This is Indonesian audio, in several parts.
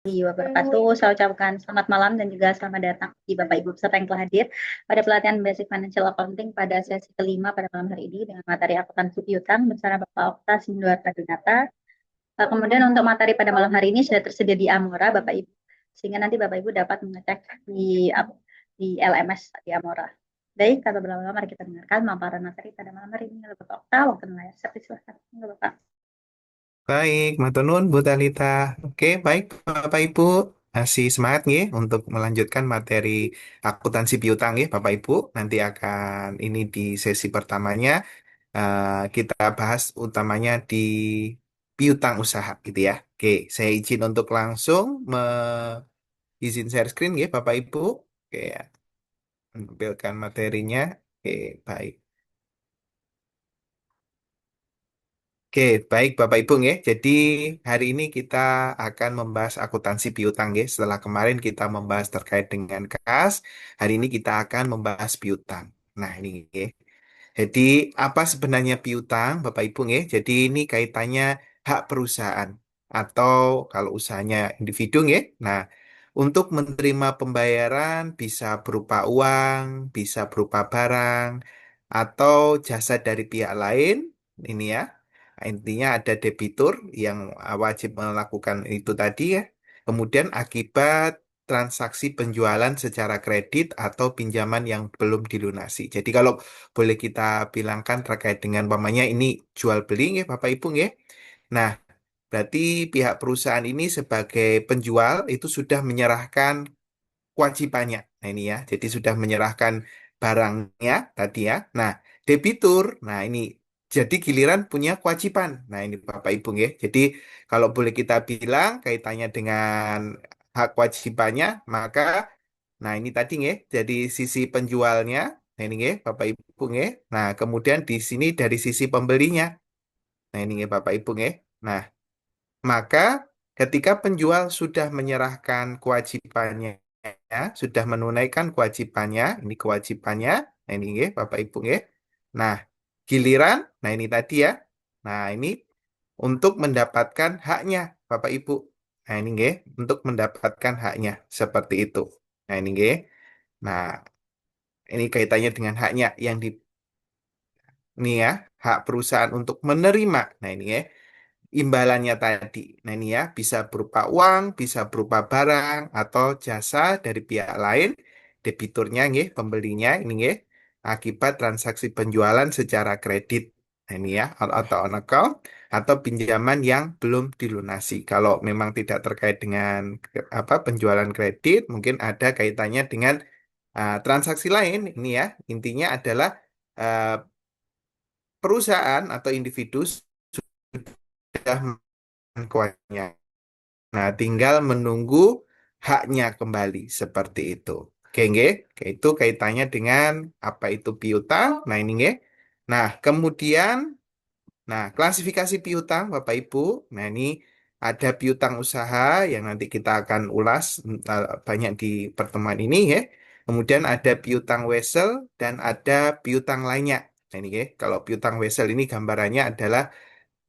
Wabarakatuh. Saya ucapkan selamat malam dan juga selamat datang di Bapak Ibu peserta yang telah hadir pada pelatihan Basic Financial Accounting pada sesi kelima pada malam hari ini dengan materi akuntansi piutang bersama Bapak Okta Sinduar Pradinata. Kemudian untuk materi pada malam hari ini sudah tersedia di Amora Bapak Ibu, sehingga nanti Bapak Ibu dapat mengecek di LMS di Amora. Baik, kata berlama-lama mari kita dengarkan paparan materi pada malam hari ini oleh Bapak Okta. Waktu layar silahkan Bapak. Baik, matur nuwun Bu Talita. Oke, baik Bapak Ibu. Masih semangat nih untuk melanjutkan materi akuntansi piutang ya Bapak Ibu. Nanti akan ini di sesi pertamanya kita bahas utamanya di piutang usaha gitu ya. Oke, saya izin untuk langsung izin share screen ya Bapak Ibu. Oke, ya, menampilkan materinya. Oke, baik. Oke, baik Bapak Ibu ya. Jadi hari ini kita akan membahas akuntansi piutang ya. Setelah kemarin kita membahas terkait dengan kas, hari ini kita akan membahas piutang. Nah, ini ya. Jadi apa sebenarnya piutang Bapak Ibu ya? Jadi ini kaitannya hak perusahaan atau kalau usahanya individu ya. Nah, untuk menerima pembayaran bisa berupa uang, bisa berupa barang atau jasa dari pihak lain. Ini ya. Intinya ada debitur yang wajib melakukan itu tadi ya. Kemudian akibat transaksi penjualan secara kredit atau pinjaman yang belum dilunasi. Jadi kalau boleh kita bilangkan terkait dengan umpamanya ini jual beli ya Bapak Ibu ya. Nah, berarti pihak perusahaan ini sebagai penjual itu sudah menyerahkan kewajibannya. Nah ini ya, jadi sudah menyerahkan barangnya tadi ya. Nah, debitur, nah ini jadi giliran punya kewajiban. Nah ini Bapak Ibu ya. Jadi kalau boleh kita bilang kaitannya dengan hak kewajibannya, maka nah ini tadi ya, jadi sisi penjualnya, nah ini ya Bapak Ibu ya. Nah kemudian di sini dari sisi pembelinya, nah ini ya Bapak Ibu ya. Nah maka ketika penjual sudah menyerahkan kewajibannya, sudah menunaikan kewajibannya, ini kewajibannya, nah ini ya, Bapak Ibu ya. Nah, giliran, nah ini tadi ya. Nah, ini untuk mendapatkan haknya, Bapak Ibu. Nah, ini ya, untuk mendapatkan haknya seperti itu. Nah, ini ya. Nah, ini kaitannya dengan haknya yang di ini ya, hak perusahaan untuk menerima. Nah, ini ya imbalannya tadi. Nah ini ya, bisa berupa uang, bisa berupa barang, atau jasa dari pihak lain, debiturnya nggih, pembelinya ini nggih, akibat transaksi penjualan secara kredit. Nah ini ya, atau on account, atau pinjaman yang belum dilunasi. Kalau memang tidak terkait dengan apa penjualan kredit, mungkin ada kaitannya dengan transaksi lain. Ini ya, intinya adalah uh, perusahaan atau individu sudah melakukannya. Nah, tinggal menunggu haknya kembali seperti itu. Oke, nggih. Oke, itu kaitannya dengan apa itu piutang. Nah, ini nggih. Nah, kemudian, nah, klasifikasi piutang, Bapak Ibu. Nah, ini ada piutang usaha yang nanti kita akan ulas banyak di pertemuan ini, ya. Kemudian ada piutang wesel dan ada piutang lainnya. Nah, ini, ya. Kalau piutang wesel ini gambarannya adalah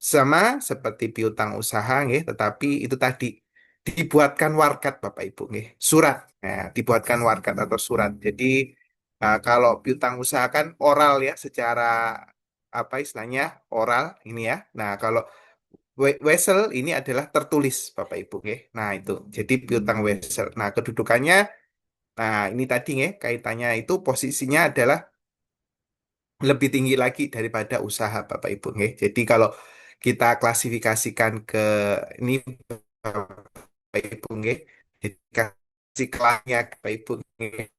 sama seperti piutang usaha nggih, tetapi itu tadi dibuatkan warkat Bapak Ibu nggih, surat. Nah, dibuatkan warkat atau surat. Jadi kalau piutang usaha kan oral ya secara apa istilahnya oral ini ya. Nah, kalau wesel ini adalah tertulis Bapak Ibu nggih. Nah, itu. Jadi piutang wesel. Nah, kedudukannya nah ini tadi nggih kaitannya itu posisinya adalah lebih tinggi lagi daripada usaha Bapak Ibu nggih. Jadi kalau kita klasifikasikan ke ini Bapak Ibu nggih. Jadi kasih kelasnya Bapak Ibu nggih.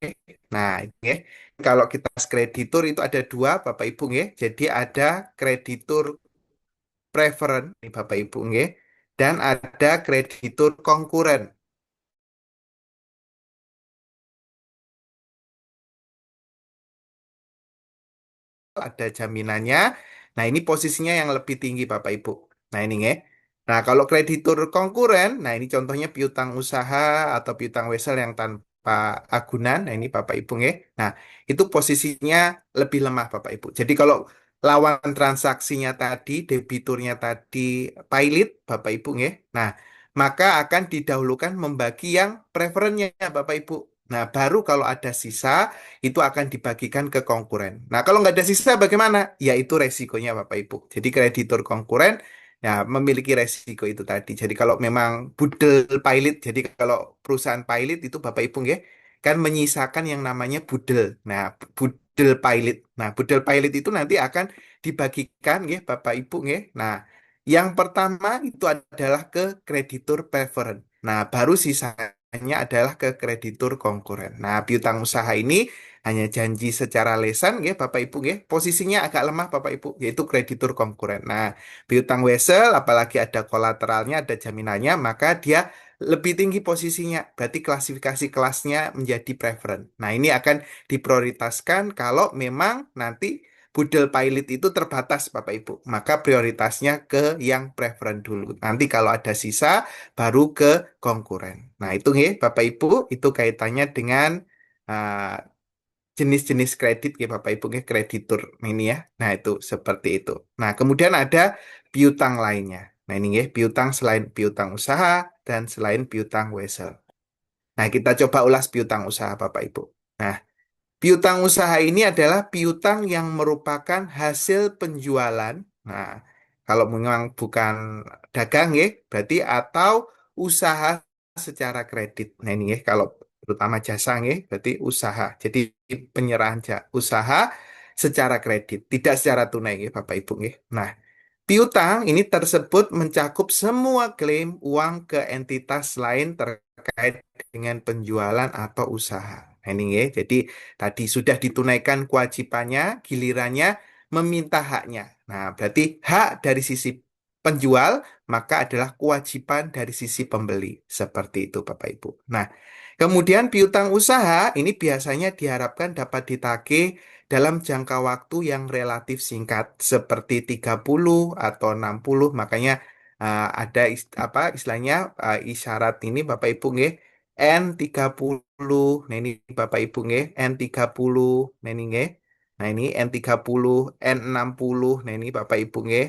Nah, ini nggih. Kalau kita kreditur itu ada dua Bapak Ibu nggih. Jadi ada kreditur preferen nih Bapak Ibu nggih dan ada kreditur konkuren. Ada jaminannya. Nah, ini posisinya yang lebih tinggi Bapak Ibu. Nah, ini ya. Nah, kalau kreditur konkuren, nah ini contohnya piutang usaha atau piutang wesel yang tanpa agunan. Nah, ini Bapak Ibu ya. Nah, itu posisinya lebih lemah Bapak Ibu. Jadi kalau lawan transaksinya tadi, debiturnya tadi pilot Bapak Ibu ya. Nah, maka akan didahulukan membagi yang preferennya Bapak Ibu. Nah, baru kalau ada sisa, itu akan dibagikan ke konkuren. Nah, kalau nggak ada sisa bagaimana? Ya, itu resikonya Bapak Ibu. Jadi kreditur konkuren ya memiliki resiko itu tadi. Jadi kalau memang budel pilot, jadi kalau perusahaan pilot itu Bapak Ibu ya, kan menyisakan yang namanya budel. Nah, budel pilot. Nah, budel pilot itu nanti akan dibagikan ya Bapak Ibu ya. Nah, yang pertama itu adalah ke kreditur preferen. Nah, baru sisanya adalah ke kreditur konkuren. Nah, piutang usaha ini hanya janji secara lesan ya Bapak Ibu ya. Posisinya agak lemah Bapak Ibu, yaitu kreditur konkuren. Nah, piutang wesel apalagi ada kolateralnya, ada jaminannya, maka dia lebih tinggi posisinya. Berarti klasifikasi kelasnya menjadi preferen. Nah, ini akan diprioritaskan kalau memang nanti budel pilot itu terbatas Bapak Ibu. Maka prioritasnya ke yang preferen dulu. Nanti kalau ada sisa baru ke konkuren. Nah, itu nih Bapak Ibu, itu kaitannya dengan uh, jenis-jenis kredit ya Bapak Ibu ya, kreditur ini ya. Nah, itu seperti itu. Nah, kemudian ada piutang lainnya. Nah, ini ya, piutang selain piutang usaha dan selain piutang wesel. Nah, kita coba ulas piutang usaha Bapak Ibu. Nah, piutang usaha ini adalah piutang yang merupakan hasil penjualan. Nah, kalau memang bukan dagang ya, berarti atau usaha secara kredit. Nah, ini ya, kalau terutama jasa ya, berarti usaha. Jadi penyerahan usaha secara kredit, tidak secara tunai ya, Bapak Ibu ya. Nah, piutang ini tersebut mencakup semua klaim uang ke entitas lain terkait dengan penjualan atau usaha. Nah, ini ya, jadi tadi sudah ditunaikan kewajibannya, gilirannya meminta haknya. Nah, berarti hak dari sisi penjual, maka adalah kewajiban dari sisi pembeli. Seperti itu, Bapak Ibu. Nah, kemudian piutang usaha ini biasanya diharapkan dapat ditagih dalam jangka waktu yang relatif singkat seperti 30 atau 60. Makanya ada apa istilahnya isyarat ini Bapak Ibu nggih N30. Nah ini Bapak Ibu nggih N30. Nah ini nggih. Nah ini N30, N60. Nah ini Bapak Ibu nggih.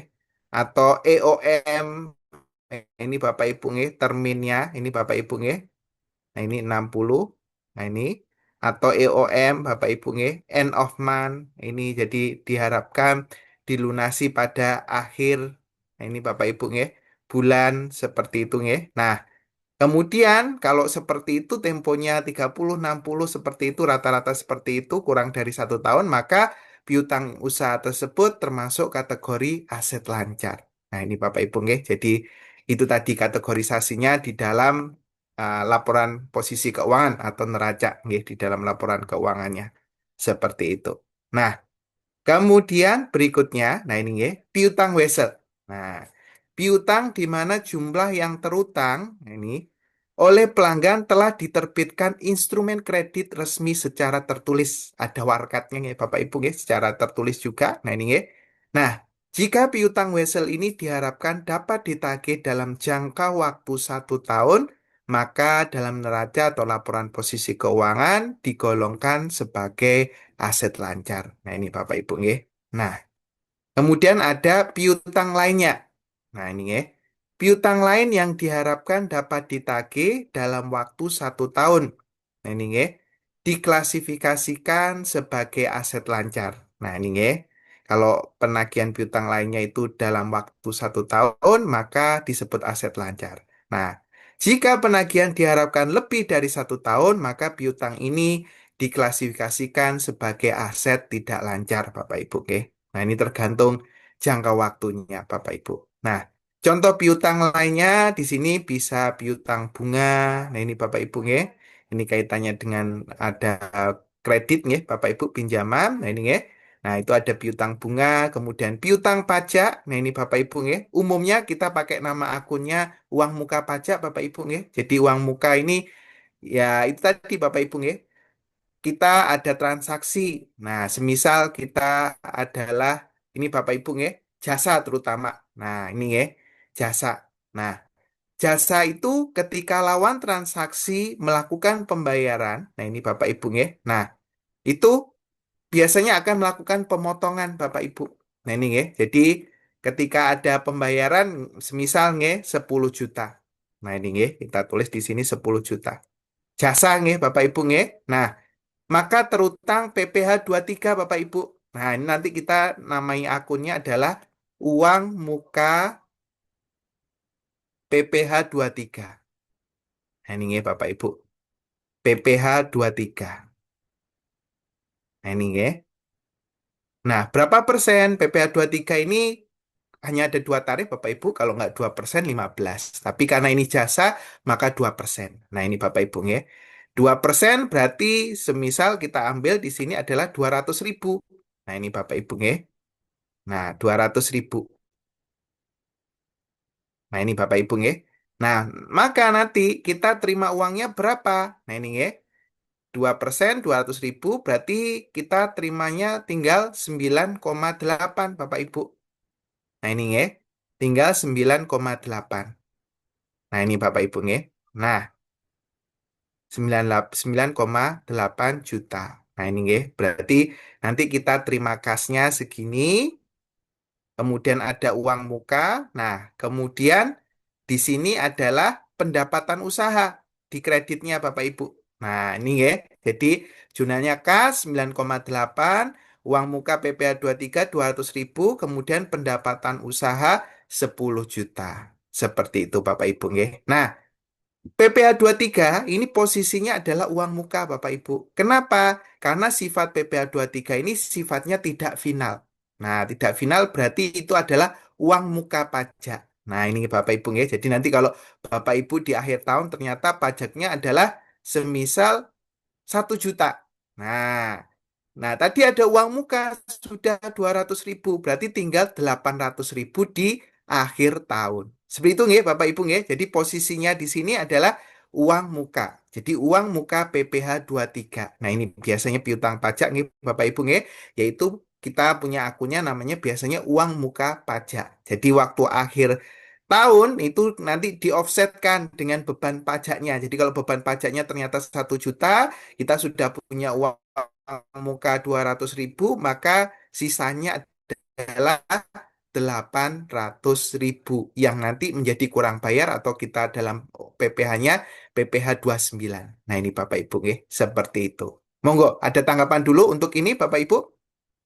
Atau EOM. Ini Bapak Ibu nggih terminnya ini Bapak Ibu nggih. Nah, ini 60. Nah, ini atau EOM Bapak Ibu nggih, end of month. Ini jadi diharapkan dilunasi pada akhir. Nah, ini Bapak Ibu nggih, bulan seperti itu nggih. Nah, kemudian kalau seperti itu temponya 30, 60 seperti itu rata-rata seperti itu kurang dari 1 tahun maka piutang usaha tersebut termasuk kategori aset lancar. Nah ini Bapak Ibu nggih. Jadi itu tadi kategorisasinya di dalam laporan posisi keuangan atau neraca nggih di dalam laporan keuangannya. Seperti itu. Nah, kemudian berikutnya, nah ini ya, piutang wesel. Nah, piutang di mana jumlah yang terutang, nah ini, oleh pelanggan telah diterbitkan instrumen kredit resmi secara tertulis. Ada warkatnya ya Bapak Ibu ya, secara tertulis juga. Nah ini ya. Nah, jika piutang wesel ini diharapkan dapat ditagih dalam jangka waktu 1 tahun, maka dalam neraca atau laporan posisi keuangan digolongkan sebagai aset lancar. Nah, ini Bapak Ibu nggih. Nah, kemudian ada piutang lainnya. Nah, ini ya. Piutang lain yang diharapkan dapat ditagih dalam waktu 1 tahun. Nah, ini ya. Diklasifikasikan sebagai aset lancar. Nah, ini ya. Kalau penagihan piutang lainnya itu dalam waktu 1 tahun, maka disebut aset lancar. Nah, jika penagihan diharapkan lebih dari 1 tahun, maka piutang ini diklasifikasikan sebagai aset tidak lancar, Bapak Ibu. Oke. Nah, ini tergantung jangka waktunya, Bapak Ibu. Nah, contoh piutang lainnya di sini bisa piutang bunga. Nah, ini Bapak Ibu ya. Ini kaitannya dengan ada kredit ya, Bapak Ibu pinjaman. Nah, ini ya. Nah, itu ada piutang bunga, kemudian piutang pajak. Nah, ini Bapak Ibu ya. Umumnya kita pakai nama akunnya uang muka pajak, Bapak Ibu ya. Jadi uang muka ini ya itu tadi Bapak Ibu ya kita ada transaksi. Nah, semisal kita adalah ini Bapak Ibu ya, jasa terutama. Nah, ini ya, jasa. Nah, jasa itu ketika lawan transaksi melakukan pembayaran. Nah, ini Bapak Ibu ya. Nah, itu biasanya akan melakukan pemotongan Bapak Ibu. Nah, ini ya. Jadi ketika ada pembayaran semisal ya 10 juta. Nah, ini nggih, kita tulis di sini 10 juta. Jasa nggih, Bapak Ibu nggih. Nah, maka terutang PPh tiga Bapak Ibu. Nah, ini nanti kita namai akunnya adalah uang muka PPh tiga. Nah, ini nggih, Bapak Ibu. PPh tiga. Nah, ini nggih. Nah, berapa persen PPh tiga ini hanya ada dua tarif Bapak Ibu. Kalau nggak 2% 15. Tapi karena ini jasa, maka 2%. Nah, ini Bapak Ibu nggih. 2% berarti semisal kita ambil di sini adalah 200.000. Nah, ini Bapak Ibu nggih. Nah, 200.000. Nah, ini Bapak Ibu nggih. Nah, maka nanti kita terima uangnya berapa? Nah, ini nggih. 2% 200.000 berarti kita terimanya tinggal 9,8 Bapak Ibu. Nah, ini nggih. Tinggal 9,8. Nah, ini Bapak Ibu nggih. Nah, 9,8 juta. Nah, ini nggih. Berarti nanti kita terima kasnya segini. Kemudian ada uang muka. Nah, kemudian di sini adalah pendapatan usaha di kreditnya Bapak Ibu. Nah, ini ya. Jadi jurnalnya kas 9,8, uang muka PPh 23 200.000, kemudian pendapatan usaha 10 juta. Seperti itu Bapak Ibu nggih. Nah, PPh tiga ini posisinya adalah uang muka Bapak Ibu. Kenapa? Karena sifat PPh tiga ini sifatnya tidak final. Nah, tidak final berarti itu adalah uang muka pajak. Nah, ini Bapak Ibu ya. Jadi nanti kalau Bapak Ibu di akhir tahun ternyata pajaknya adalah semisal 1 juta. Nah, nah, tadi ada uang muka sudah 200.000, berarti tinggal 800.000 di akhir tahun. Seperti itu nggih, Bapak Ibu nggih. Jadi posisinya di sini adalah uang muka. Jadi uang muka PPh tiga. Nah, ini biasanya piutang pajak nggih, Bapak Ibu nggih, yaitu kita punya akunnya namanya biasanya uang muka pajak. Jadi waktu akhir tahun itu nanti di-offsetkan dengan beban pajaknya. Jadi kalau beban pajaknya ternyata 1 juta, kita sudah punya uang muka 200.000, maka sisanya adalah 800.000 yang nanti menjadi kurang bayar atau kita dalam PPh-nya PPh 29. Nah, ini Bapak Ibu nggih, seperti itu. Monggo, ada tanggapan dulu untuk ini Bapak Ibu?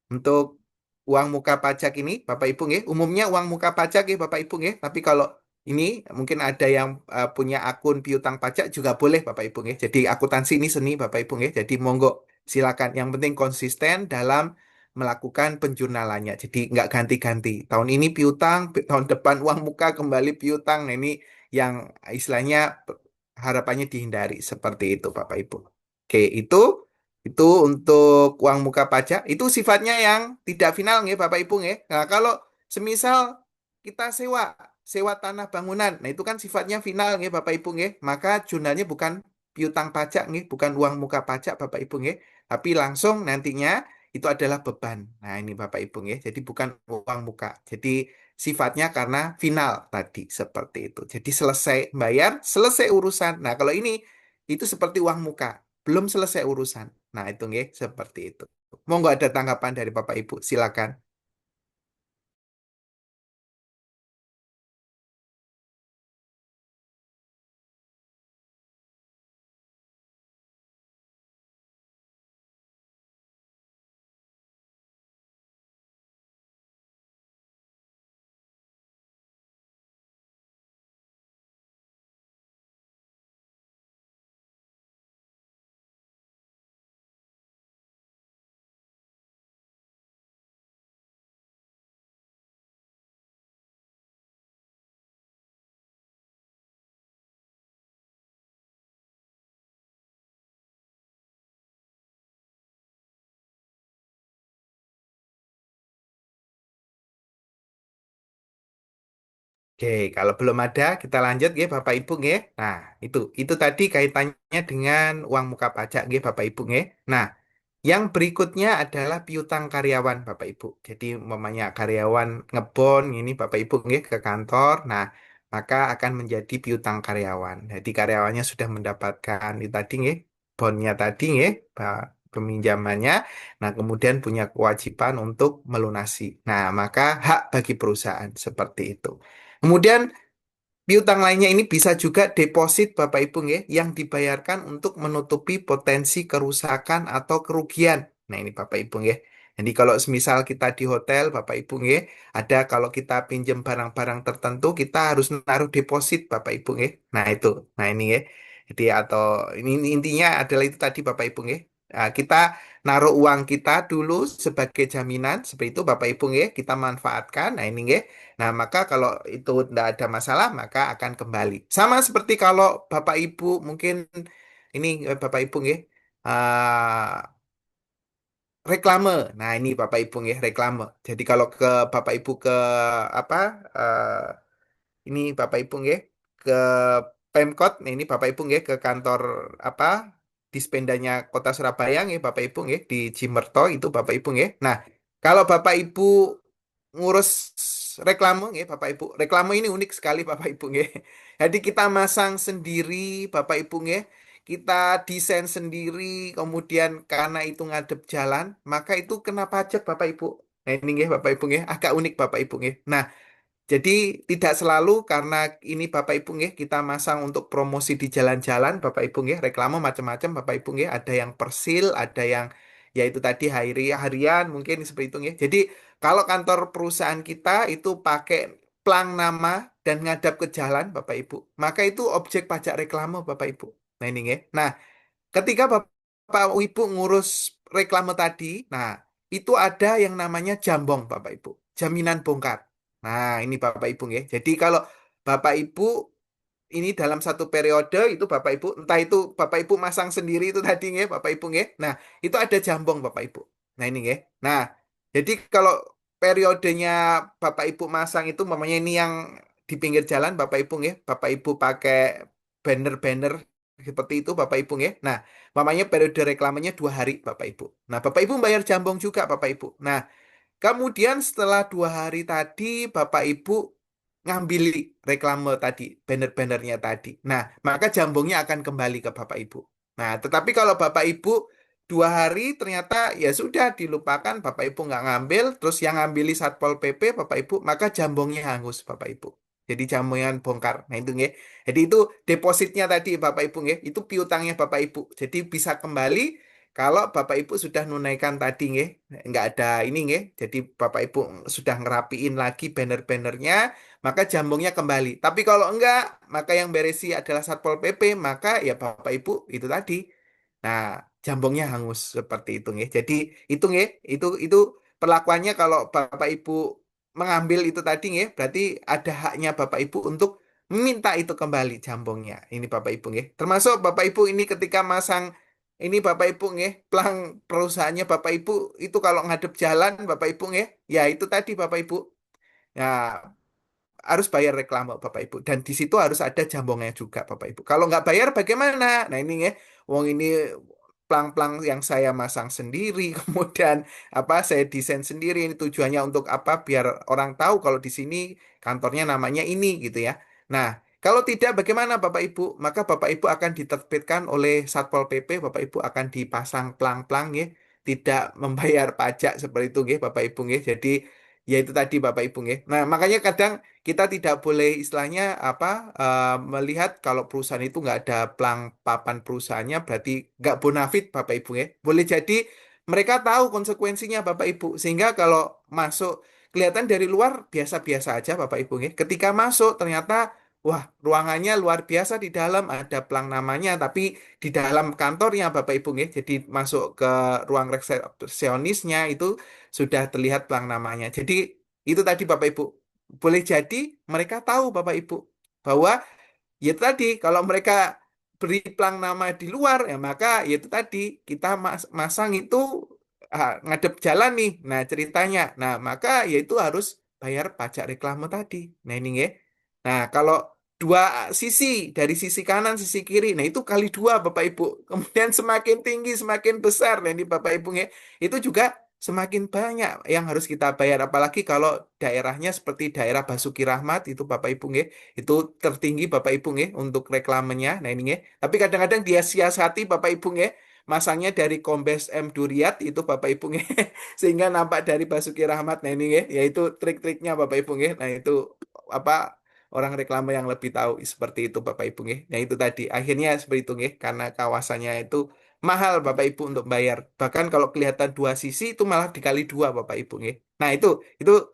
Untuk uang muka pajak ini, Bapak Ibu nggih, umumnya uang muka pajak nggih Bapak Ibu nggih, tapi kalau ini mungkin ada yang punya akun piutang pajak juga boleh Bapak Ibu nggih. Jadi akuntansi ini seni Bapak Ibu nggih. Jadi monggo silakan. Yang penting konsisten dalam melakukan penjurnalannya. Jadi nggak ganti-ganti. Tahun ini piutang, tahun depan uang muka kembali piutang. Nah, ini yang istilahnya harapannya dihindari seperti itu Bapak Ibu. Oke, itu untuk uang muka pajak, itu sifatnya yang tidak final nggih Bapak Ibu nggih. Nah, kalau semisal kita sewa tanah bangunan, nah itu kan sifatnya final nggih Bapak Ibu nggih. Maka jurnalnya bukan piutang pajak nggih, bukan uang muka pajak Bapak Ibu nggih, tapi langsung nantinya itu adalah beban. Nah, ini Bapak Ibu nggih. Jadi bukan uang muka. Jadi sifatnya karena final tadi seperti itu. Jadi selesai bayar, selesai urusan. Nah, kalau ini itu seperti uang muka, belum selesai urusan. Nah, itu nggih seperti itu. Monggo ada tanggapan dari Bapak Ibu, silakan. Oke, kalau belum ada, kita lanjut ya Bapak Ibu nggih. Nah, itu tadi kaitannya dengan uang muka pajak nggih Bapak Ibu nggih. Nah, yang berikutnya adalah piutang karyawan Bapak Ibu. Jadi umpamanya karyawan ngebon ini Bapak Ibu nggih ke kantor. Nah, maka akan menjadi piutang karyawan. Jadi karyawannya sudah mendapatkan itu tadi nggih, bonnya tadi nggih, peminjamannya. Nah, kemudian punya kewajiban untuk melunasi. Nah, maka hak bagi perusahaan seperti itu. Kemudian Piutang lainnya ini bisa juga deposit Bapak Ibu nggih, yang dibayarkan untuk menutupi potensi kerusakan atau kerugian. Nah, ini Bapak Ibu nggih. Jadi kalau semisal kita di hotel Bapak Ibu nggih, ada kalau kita pinjam barang-barang tertentu kita harus naruh deposit Bapak Ibu nggih. Nah, itu. Nah, ini nggih. Jadi atau ini intinya adalah itu tadi Bapak Ibu nggih. Nah, kita naruh uang kita dulu sebagai jaminan seperti itu Bapak Ibu nggih, kita manfaatkan. Nah, ini nggih. Nah, maka kalau itu tidak ada masalah, maka akan kembali. Sama seperti kalau Bapak Ibu mungkin ini Bapak Ibu nggih, reklame. Nah, ini Bapak Ibu nggih, reklame. Jadi kalau ke Bapak Ibu ke apa ini Bapak Ibu nggih ke Pemkot, nah ini Bapak Ibu nggih ke kantor apa Dispendanya Kota Surabaya nggih Bapak Ibu nggih di Cimerto itu Bapak Ibu nggih. Nah, kalau Bapak Ibu ngurus reklame nggih Bapak Ibu. Reklame ini unik sekali Bapak Ibu nggih. Jadi kita masang sendiri Bapak Ibu nggih. Kita desain sendiri, kemudian karena itu ngadep jalan, maka itu kena pajak Bapak Ibu. Nah, ini nggih Bapak Ibu nggih, agak unik Bapak Ibu nggih. Nah, jadi tidak selalu karena ini Bapak Ibu nggih kita masang untuk promosi di jalan-jalan Bapak Ibu nggih reklame macam-macam Bapak Ibu nggih ada yang persil ada yang yaitu tadi harian mungkin seperti itu nggih. Jadi kalau kantor perusahaan kita itu pakai plang nama dan ngadap ke jalan Bapak Ibu maka itu objek pajak reklame Bapak Ibu. Nah ini nggih. Nah, ketika Bapak Ibu ngurus reklame tadi, nah itu ada yang namanya jambong Bapak Ibu, jaminan bongkar. Nah ini Bapak Ibu ya. Jadi kalau Bapak Ibu ini dalam satu periode itu Bapak Ibu, entah itu Bapak Ibu masang sendiri itu tadi ya Bapak Ibu ya. Nah itu ada jambong Bapak Ibu. Nah ini ya. Nah jadi kalau periodenya Bapak Ibu masang itu, mamanya ini yang di pinggir jalan Bapak Ibu ya. Bapak Ibu pakai banner-banner seperti itu Bapak Ibu ya. Nah, mamanya periode reklamenya 2 hari Bapak Ibu. Nah, Bapak Ibu bayar jambong juga Bapak Ibu. Nah, kemudian setelah 2 hari tadi Bapak Ibu ngambil reklame tadi, banner-bannernya tadi. Nah, maka jambongnya akan kembali ke Bapak Ibu. Nah, tetapi kalau Bapak Ibu 2 hari ternyata ya sudah dilupakan, Bapak Ibu nggak ngambil, terus yang ngambil Satpol PP Bapak Ibu, maka jambongnya hangus Bapak Ibu. Jadi jambongan bongkar. Nah itu nggih. Jadi itu depositnya tadi Bapak Ibu nggih, itu piutangnya Bapak Ibu. Jadi bisa kembali kalau Bapak Ibu sudah nunaikan tadi nggih, nggak ada ini nggih. Jadi Bapak Ibu sudah ngerapiin lagi banner-bannernya, maka jambongnya kembali. Tapi kalau enggak, maka yang beresi adalah Satpol PP, maka ya Bapak Ibu itu tadi. Nah, jambongnya hangus seperti itu nggih. Jadi itu nggih, itu perlakuannya kalau Bapak Ibu mengambil itu tadi nggih, berarti ada haknya Bapak Ibu untuk meminta itu kembali jambongnya. Ini Bapak Ibu nggih. Termasuk Bapak Ibu ini ketika masang ini Bapak Ibu nggih, plang perusahaannya Bapak Ibu itu kalau ngadep jalan Bapak Ibu nggih, ya itu tadi Bapak Ibu. Ya, harus bayar reklame Bapak Ibu dan di situ harus ada jambongnya juga Bapak Ibu. Kalau nggak bayar bagaimana? Nah ini ya, wong ini plang-plang yang saya masang sendiri, kemudian apa saya desain sendiri ini tujuannya untuk apa? Biar orang tahu kalau di sini kantornya namanya ini gitu ya. Nah, kalau tidak bagaimana Bapak Ibu? Maka Bapak Ibu akan diterbitkan oleh Satpol PP, Bapak Ibu akan dipasang plang-plang ya, tidak membayar pajak seperti itu ya Bapak Ibu ya. Jadi ya itu tadi Bapak Ibu ya. Nah, makanya kadang kita tidak boleh istilahnya apa melihat kalau perusahaan itu nggak ada plang papan perusahaannya berarti nggak bonafit Bapak Ibu ya. Boleh jadi mereka tahu konsekuensinya Bapak Ibu sehingga kalau masuk kelihatan dari luar biasa-biasa aja Bapak Ibu ya. Ketika masuk ternyata wah ruangannya luar biasa di dalam ada plang namanya tapi di dalam kantornya Bapak Ibu ya. Jadi masuk ke ruang resepsionisnya itu sudah terlihat plang namanya. Jadi itu tadi Bapak Ibu boleh jadi mereka tahu Bapak Ibu bahwa ya itu tadi kalau mereka beri plang nama di luar ya maka ya itu tadi kita masang itu ngadep jalan nih. Nah ceritanya, nah maka ya itu harus bayar pajak reklame tadi. Nah ini ya. Nah kalau dua sisi dari sisi kanan sisi kiri, nah itu kali dua Bapak Ibu. Kemudian semakin tinggi semakin besar, nah ini Bapak Ibu ya. Itu juga semakin banyak yang harus kita bayar apalagi kalau daerahnya seperti daerah Basuki Rahmat itu Bapak Ibu nggih itu tertinggi Bapak Ibu nggih untuk reklamenya nah ini nggih tapi kadang-kadang dia siasati Bapak Ibu nggih masangnya dari Kombes M Duriat itu Bapak Ibu nggih sehingga nampak dari Basuki Rahmat nah ini nggih yaitu trik-triknya Bapak Ibu nggih nah itu apa orang reklame yang lebih tahu seperti itu Bapak Ibu nggih. Nah, itu tadi akhirnya seperti itu nggih karena kawasannya itu mahal Bapak Ibu untuk bayar. Bahkan kalau kelihatan dua sisi itu malah dikali dua Bapak Ibu nggih. Nah, itu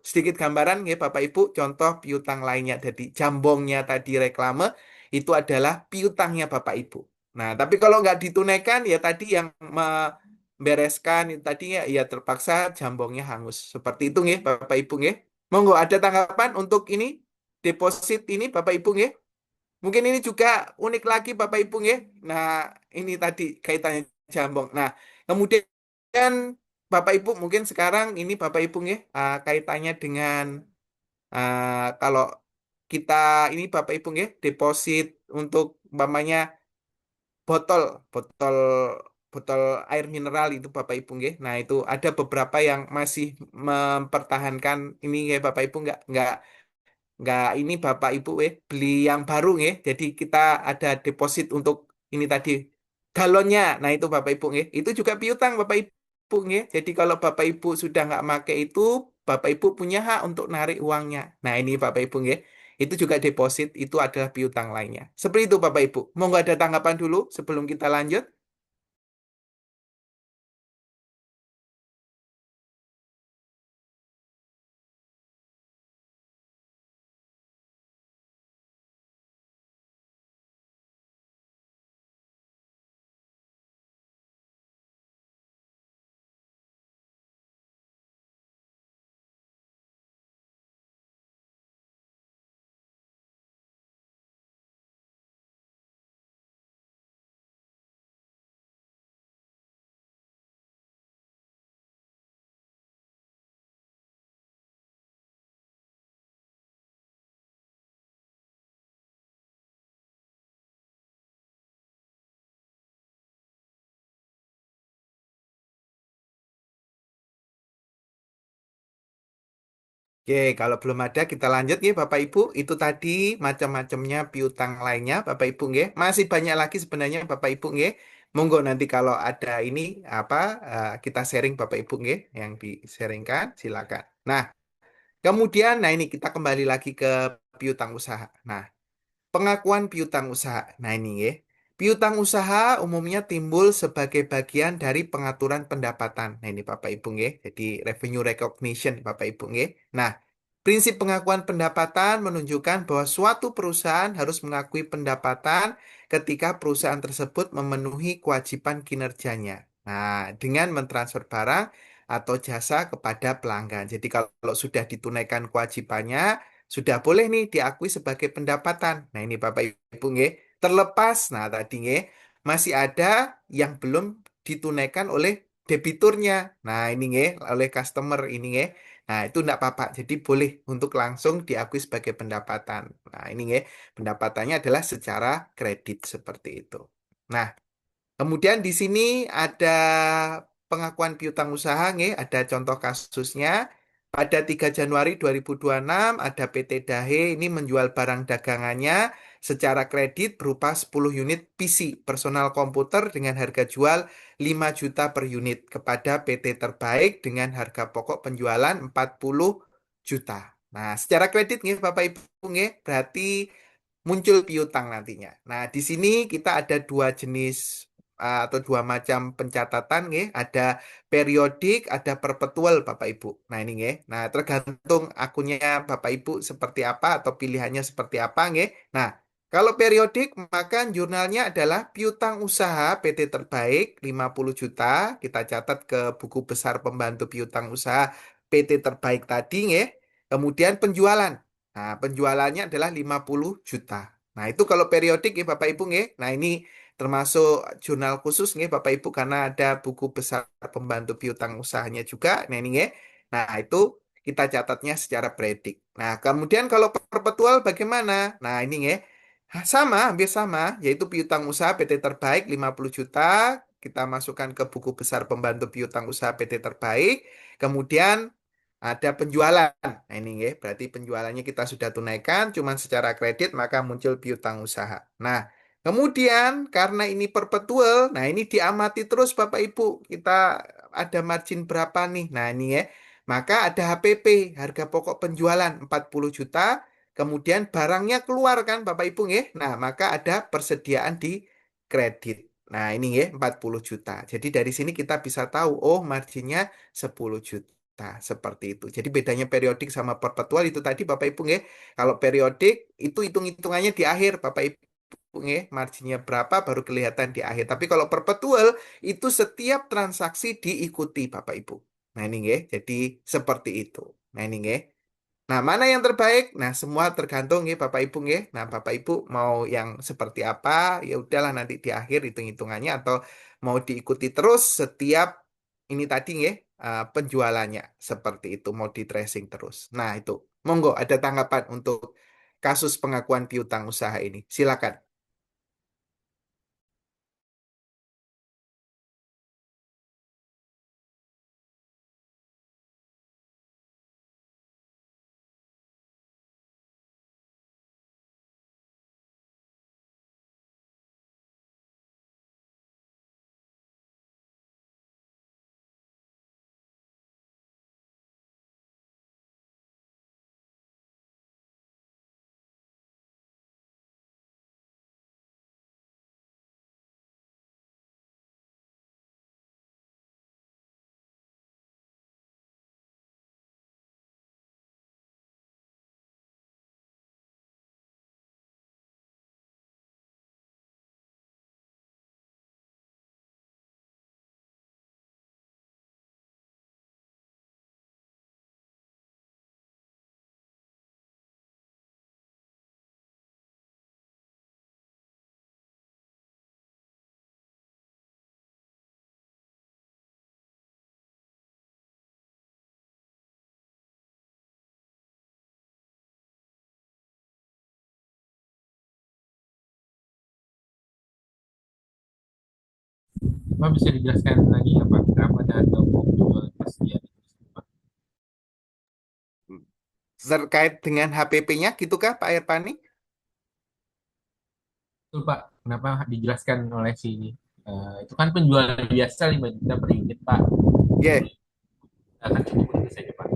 sedikit gambaran nggih Bapak Ibu contoh piutang lainnya. Jadi jambongnya tadi reklame itu adalah piutangnya Bapak Ibu. Nah, tapi kalau nggak ditunaikan ya tadi yang membereskan itu tadi ya terpaksa jambongnya hangus. Seperti itu nggih Bapak Ibu nggih. Monggo ada tanggapan untuk ini deposit ini Bapak Ibu nggih. Mungkin ini juga unik lagi Bapak Ibu nggih. Nah, ini tadi kaitannya jambong. Nah, kemudian Bapak Ibu mungkin sekarang ini Bapak Ibu nggih kaitannya dengan kalau kita ini Bapak Ibu nggih deposit untuk umpamanya botol botol botol air mineral itu Bapak Ibu nggih. Nah, itu ada beberapa yang masih mempertahankan ini ya Bapak Ibu nggak ini Bapak Ibu beli yang baru nggih. Jadi kita ada deposit untuk ini tadi galonnya. Nah, itu Bapak Ibu nggih. Itu juga piutang Bapak Ibu nggih. Jadi kalau Bapak Ibu sudah nggak make itu, Bapak Ibu punya hak untuk narik uangnya. Nah, ini Bapak Ibu nggih. Itu juga deposit, itu adalah piutang lainnya. Seperti itu Bapak Ibu. Mau nggak ada tanggapan dulu sebelum kita lanjut? Oke, kalau belum ada kita lanjut ya Bapak Ibu. Itu tadi macam-macamnya piutang lainnya Bapak Ibu nggih. Masih banyak lagi sebenarnya Bapak Ibu nggih. Monggo nanti kalau ada ini apa kita sharing Bapak Ibu nggih yang di-sharingkan silakan. Nah, kemudian nah ini kita kembali lagi ke piutang usaha. Nah, pengakuan piutang usaha. Nah ini ya. Piutang usaha umumnya timbul sebagai bagian dari pengaturan pendapatan. Nah ini Bapak Ibu nggih. Jadi revenue recognition Bapak Ibu nggih. Nah, prinsip pengakuan pendapatan menunjukkan bahwa suatu perusahaan harus mengakui pendapatan ketika perusahaan tersebut memenuhi kewajiban kinerjanya. Nah, dengan mentransfer barang atau jasa kepada pelanggan. Jadi kalau sudah ditunaikan kewajibannya, sudah boleh nih diakui sebagai pendapatan. Nah, ini Bapak Ibu nggih, terlepas nah tadi nggih masih ada yang belum ditunaikan oleh debiturnya. Nah, ini nggih oleh customer ini nggih. Nah, itu enggak apa-apa. Jadi boleh untuk langsung diakui sebagai pendapatan. Nah, ini nggih pendapatannya adalah secara kredit seperti itu. Nah, kemudian di sini ada pengakuan piutang usaha, nggih, ada contoh kasusnya. Pada 3 Januari 2026 ada PT Dahe ini menjual barang dagangannya secara kredit berupa 10 unit PC personal komputer dengan harga jual 5 juta per unit kepada PT Terbaik dengan harga pokok penjualan 40 juta. Nah, secara kredit nih Bapak Ibu nggih, berarti muncul piutang nantinya. Nah, di sini kita ada dua jenis atau dua macam pencatatan nggih, ada periodik, ada perpetual Bapak Ibu. Nah, ini nggih. Nah, tergantung akunnya Bapak Ibu seperti apa atau pilihannya seperti apa nggih. Nah, kalau periodik maka jurnalnya adalah piutang usaha PT Terbaik 50 juta, kita catat ke buku besar pembantu piutang usaha PT Terbaik tadi nggih. Kemudian penjualan. Nah, penjualannya adalah 50 juta. Nah, itu kalau periodik ya Bapak Ibu nggih. Nah, ini termasuk jurnal khusus nggih Bapak Ibu karena ada buku besar pembantu piutang usahanya juga. Nah, ini nggih. Nah, itu kita catatnya secara predik. Nah, kemudian kalau perpetual bagaimana? Nah, ini nggih. Sama, hampir sama, yaitu piutang usaha PT Terbaik 50 juta, kita masukkan ke buku besar pembantu piutang usaha PT Terbaik. Kemudian ada penjualan. Nah, ini ya, berarti penjualannya kita sudah tunaikan, cuman secara kredit maka muncul piutang usaha. Nah, kemudian karena ini perpetual, nah ini diamati terus Bapak Ibu, kita ada margin berapa nih? Nah, ini ya. Maka ada HPP, harga pokok penjualan 40 juta, kemudian barangnya keluar kan Bapak Ibu nggih. Nah, maka ada persediaan di kredit. Nah, ini ya 40 juta. Jadi dari sini kita bisa tahu, oh marginnya 10 juta. Seperti itu. Jadi bedanya periodik sama perpetual itu tadi Bapak Ibu nggih. Kalau periodik itu hitung-hitungannya di akhir Bapak Ibu nggih. Marginnya berapa baru kelihatan di akhir. Tapi kalau perpetual itu setiap transaksi diikuti Bapak Ibu. Nah, ini nggih. Jadi seperti itu. Nah, ini nggih. Nah, mana yang terbaik? Nah, semua tergantung ya Bapak Ibu ya. Nah, Bapak Ibu mau yang seperti apa? Ya udahlah nanti di akhir hitung-hitungannya atau mau diikuti terus setiap ini tadi ya penjualannya seperti itu mau di tracing terus. Nah, itu. Monggo ada tanggapan untuk kasus pengakuan piutang usaha ini. Silakan. Pak bisa dijelaskan lagi ya Pak, kenapa ada tombol jual persediaan itu? Pak? Terkait dengan HPP-nya gitu kah Pak Irfani? Betul Pak, kenapa dijelaskan oleh si itu kan penjualan biasa 5 juta per unit Pak. Ya. Akan cukup itu saja Pak.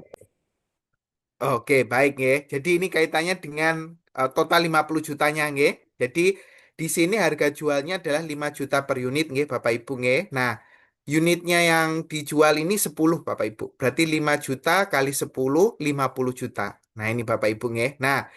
Oke, baik ya. Jadi ini kaitannya dengan total 50 jutanya nggih. Jadi di sini harga jualnya adalah 5 juta per unit nggih Bapak Ibu nggih. Nah, unitnya yang dijual ini 10 Bapak Ibu. Berarti 5 juta kali 10 50 juta. Nah, ini Bapak Ibu nggih. Nah,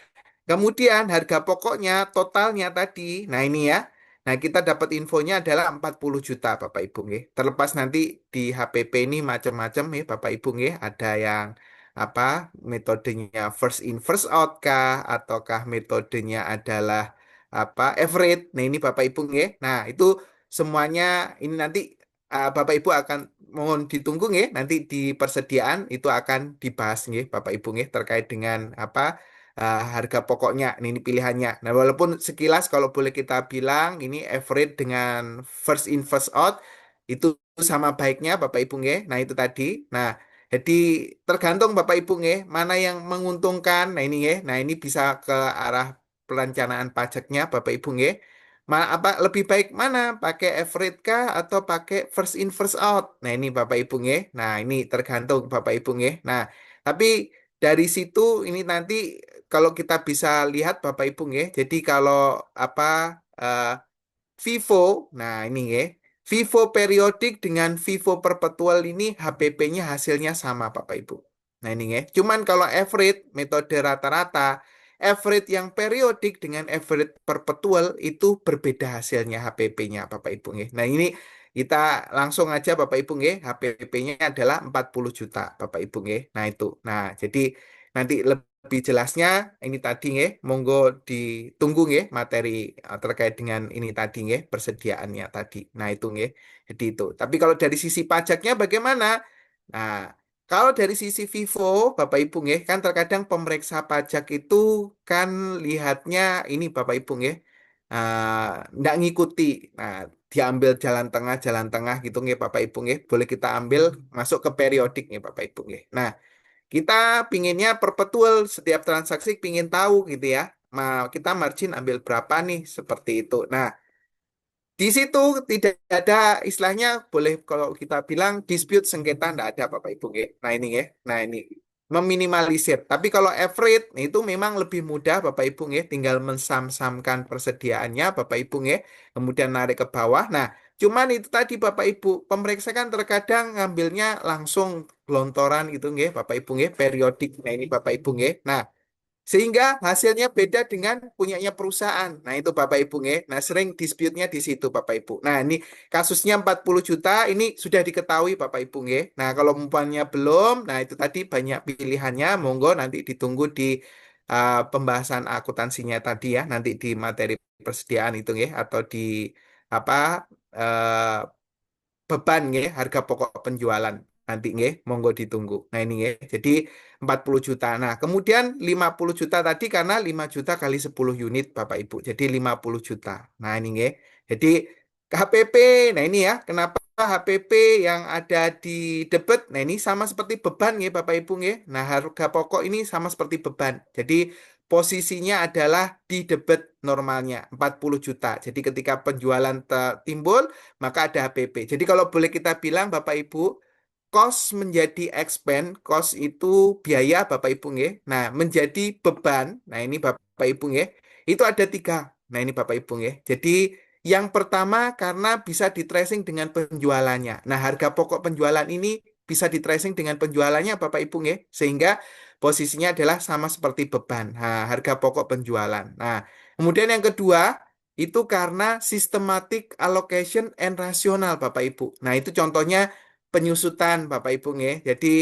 kemudian harga pokoknya totalnya tadi. Nah, ini ya. Nah, kita dapat infonya adalah 40 juta Bapak Ibu nggih. Terlepas nanti di HPP ini macam-macam ya Bapak Ibu nggih. Ada yang apa metodenya first in first out kah ataukah metodenya adalah apa average. Nah, ini Bapak Ibu nggih. Nah, itu semuanya ini nanti Bapak Ibu akan mohon ditunggu nggih. Nanti di persediaan itu akan dibahas nggih Bapak Ibu nggih terkait dengan apa harga pokoknya. Ini pilihannya. Nah, walaupun sekilas kalau boleh kita bilang ini average dengan first in first out itu sama baiknya Bapak Ibu nggih. Nah, itu tadi. Nah, jadi tergantung Bapak Ibu nggih, mana yang menguntungkan. Nah, ini nggih. Nah, ini bisa ke arah perencanaan pajaknya Bapak Ibu nggih. Apa lebih baik mana? Pakai average kah atau pakai first in first out? Nah, ini Bapak Ibu nggih. Nah, ini tergantung Bapak Ibu nggih. Nah, tapi dari situ ini nanti kalau kita bisa lihat Bapak Ibu nggih. Jadi kalau apa eh, Vivo, nah ini ya. Vivo periodik dengan Vivo perpetual ini HPP-nya hasilnya sama Bapak Ibu. Nah ini ya. Cuman kalau average metode rata-rata, average yang periodik dengan average perpetual itu berbeda hasilnya HPP-nya Bapak Ibu ya. Nah ini kita langsung aja Bapak Ibu ya. HPP-nya adalah 40 juta Bapak Ibu ya. Nah itu. Nah jadi nanti lebih jelasnya ini tadi nggih, monggo ditunggu nggih materi terkait dengan ini tadi nggih, persediaannya tadi. Nah, itu nggih. Jadi itu. Tapi kalau dari sisi pajaknya bagaimana? Nah, kalau dari sisi Vivo, Bapak Ibu nggih, kan terkadang pemeriksa pajak itu kan lihatnya ini Bapak Ibu nggih, nggak ngikuti. Nah, diambil jalan tengah gitu nggih Bapak Ibu nggih. Boleh kita ambil masuk ke periodik nggih Bapak Ibu nggih. Nah, kita pinginnya perpetual setiap transaksi pingin tahu gitu ya. Kita margin ambil berapa nih seperti itu. Nah, di situ tidak ada istilahnya boleh kalau kita bilang dispute sengketa enggak ada Bapak Ibu nggih. Nah ini ya. Nah ini. meminimalisir. Tapi kalau average itu memang lebih mudah Bapak Ibu nggih, tinggal mensam-samkan persediaannya Bapak Ibu nggih, kemudian narik ke bawah. Nah, cuman itu tadi Bapak Ibu, pemeriksa kan terkadang ngambilnya langsung gelontoran itu nggih Bapak Ibu nggih, periodik. Nah, ini Bapak Ibu nggih. Nah, sehingga hasilnya beda dengan punyanya perusahaan. Nah, itu Bapak Ibu nggih. Nah, sering dispute-nya di situ Bapak Ibu. Nah, ini kasusnya 40 juta ini sudah diketahui Bapak Ibu nggih. Nah, kalau umpamanya belum, nah itu tadi banyak pilihannya. Monggo nanti ditunggu di pembahasan akuntansinya tadi ya, nanti di materi persediaan itu nggih atau di apa eh, beban nggih, harga pokok penjualan nanti nggih, monggo ditunggu. Nah ini nggih. Jadi 40 juta. Nah, kemudian 50 juta tadi karena 5 juta kali 10 unit Bapak Ibu. Jadi 50 juta. Nah, ini nggih. Jadi HPP. Nah, ini ya, kenapa HPP yang ada di debit. Nah, ini sama seperti beban nggih Bapak Ibu nggih. Nah, harga pokok ini sama seperti beban. Jadi posisinya adalah di debit normalnya 40 juta. Jadi ketika penjualan timbul maka ada HPP. Jadi kalau boleh kita bilang Bapak Ibu, cost menjadi expense, cost itu biaya Bapak Ibu nggih. Nah, menjadi beban. Nah, ini Bapak Ibu nggih. Itu ada tiga. Nah, ini Bapak Ibu nggih. Jadi yang pertama karena bisa di tracing dengan penjualannya. Nah, harga pokok penjualan ini bisa di tracing dengan penjualannya Bapak Ibu nggih. Sehingga posisinya adalah sama seperti beban. Nah, harga pokok penjualan. Nah, kemudian yang kedua itu karena systematic allocation and rasional Bapak Ibu. Nah, itu contohnya penyusutan Bapak Ibu nggih. Jadi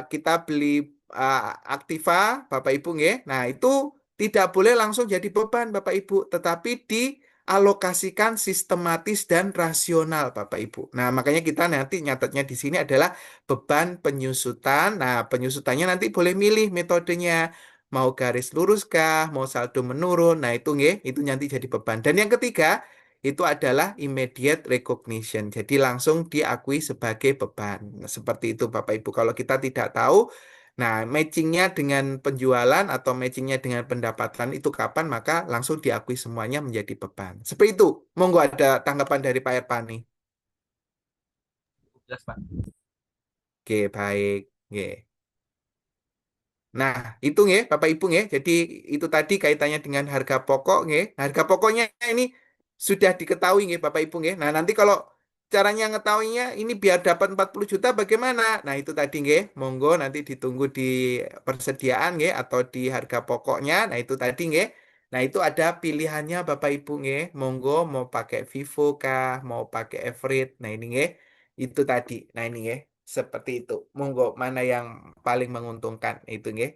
kita beli uh, Aktiva Bapak Ibu nggih. Nah, itu tidak boleh langsung jadi beban Bapak Ibu, tetapi dialokasikan sistematis dan rasional Bapak Ibu. Nah, makanya kita nanti nyatetnya di sini adalah beban penyusutan. Nah, penyusutannya nanti boleh milih metodenya. Mau garis lurus kah, mau saldo menurun. Nah, itu nggih, itu nanti jadi beban. Dan yang ketiga, itu adalah immediate recognition. Jadi langsung diakui sebagai beban. Nah, seperti itu Bapak Ibu. Kalau kita tidak tahu, nah matchingnya dengan penjualan atau matchingnya dengan pendapatan itu kapan, maka langsung diakui semuanya menjadi beban. Seperti itu. Monggo ada tanggapan dari Pak Erpani. Jelas, Pak. Oke, baik. Oke. Nah, itu nggih, Bapak Ibu nggih. Jadi itu tadi kaitannya dengan harga pokok nggih. Nah, harga pokoknya ini sudah diketahui nggih, Bapak Ibu nggih. Nah, nanti kalau caranya ngetahuinya ini biar dapat 40 juta bagaimana? Nah, itu tadi nggih. Monggo nanti ditunggu di persediaan nggih atau di harga pokoknya. Nah, itu tadi nggih. Nah, itu ada pilihannya Bapak Ibu nggih. Monggo mau pakai Vivo kah, mau pakai Eveready. Nah, ini nggih. Itu tadi. Nah, ini nggih. Seperti itu. Monggo mana yang paling menguntungkan itu nggih.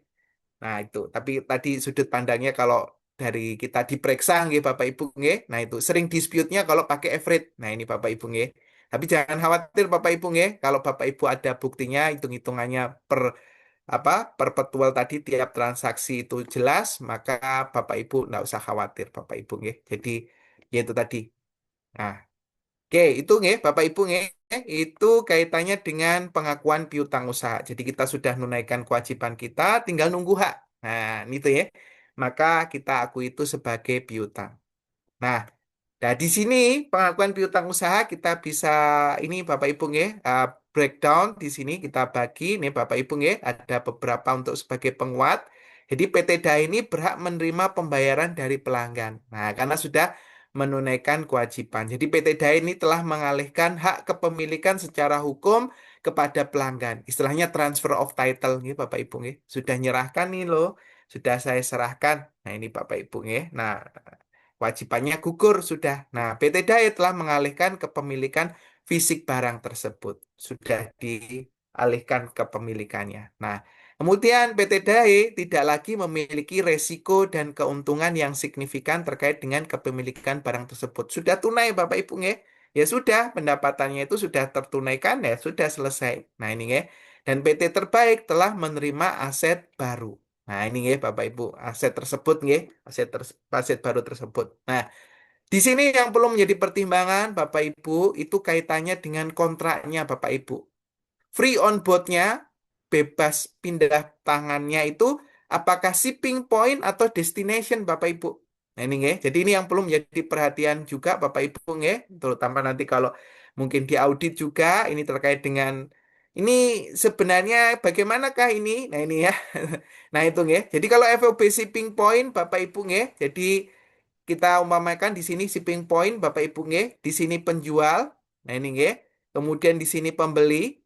Nah, itu. Tapi tadi sudut pandangnya kalau dari kita diperiksa nggih Bapak Ibu nggih. Nah, itu sering dispute-nya kalau pakai average. Nah, ini Bapak Ibu nggih. Tapi jangan khawatir Bapak Ibu nggih, kalau Bapak Ibu ada buktinya hitung-hitungannya per apa perpetual tadi tiap transaksi itu jelas, maka Bapak Ibu nggak usah khawatir Bapak Ibu nggih. Jadi ya itu tadi. Nah, oke, itu nggih, Bapak Ibu nggih, itu kaitannya dengan pengakuan piutang usaha. Jadi kita sudah menunaikan kewajiban kita, tinggal nunggu hak. Nah, itu ya. Maka kita akui itu sebagai piutang. Nah, nah, di sini pengakuan piutang usaha kita bisa ini Bapak Ibu nggih, breakdown di sini kita bagi nih Bapak Ibu nggih, ada beberapa untuk sebagai penguat. Jadi PT DAI ini berhak menerima pembayaran dari pelanggan. Nah, karena sudah menunaikan kewajiban. Jadi PT DAI ini telah mengalihkan hak kepemilikan secara hukum kepada pelanggan. Istilahnya transfer of title nih Bapak Ibu nggih. Sudah nyerahkan nih loh, sudah saya serahkan. Nah, ini Bapak Ibu nggih. Nah, kewajibannya gugur sudah. Nah, PT DAI telah mengalihkan kepemilikan fisik barang tersebut. Sudah dialihkan kepemilikannya. Nah, kemudian PT DAI tidak lagi memiliki resiko dan keuntungan yang signifikan terkait dengan kepemilikan barang tersebut. Sudah tunai Bapak Ibu nggih? Ya sudah, pendapatannya itu sudah tertunaikan ya, sudah selesai. Nah, ini nggih. Dan PT Terbaik telah menerima aset baru. Nah, ini nggih Bapak Ibu, aset tersebut nggih, aset baru tersebut. Nah, di sini yang perlu menjadi pertimbangan Bapak Ibu itu kaitannya dengan kontraknya Bapak Ibu. Free on board-nya, bebas pindah tangannya itu apakah shipping point atau destination Bapak Ibu. Nah, ini nggih. Jadi ini yang perlu menjadi perhatian juga Bapak Ibu nggih, terutama nanti kalau mungkin di audit juga ini terkait dengan Ini sebenarnya bagaimanakah ini? Nah ini ya. Nah itu ya. Jadi kalau FOB shipping point Bapak Ibu ya. Jadi kita umpamakan di sini shipping point Bapak Ibu ya. Di sini penjual. Nah ini ya. Kemudian di sini pembeli.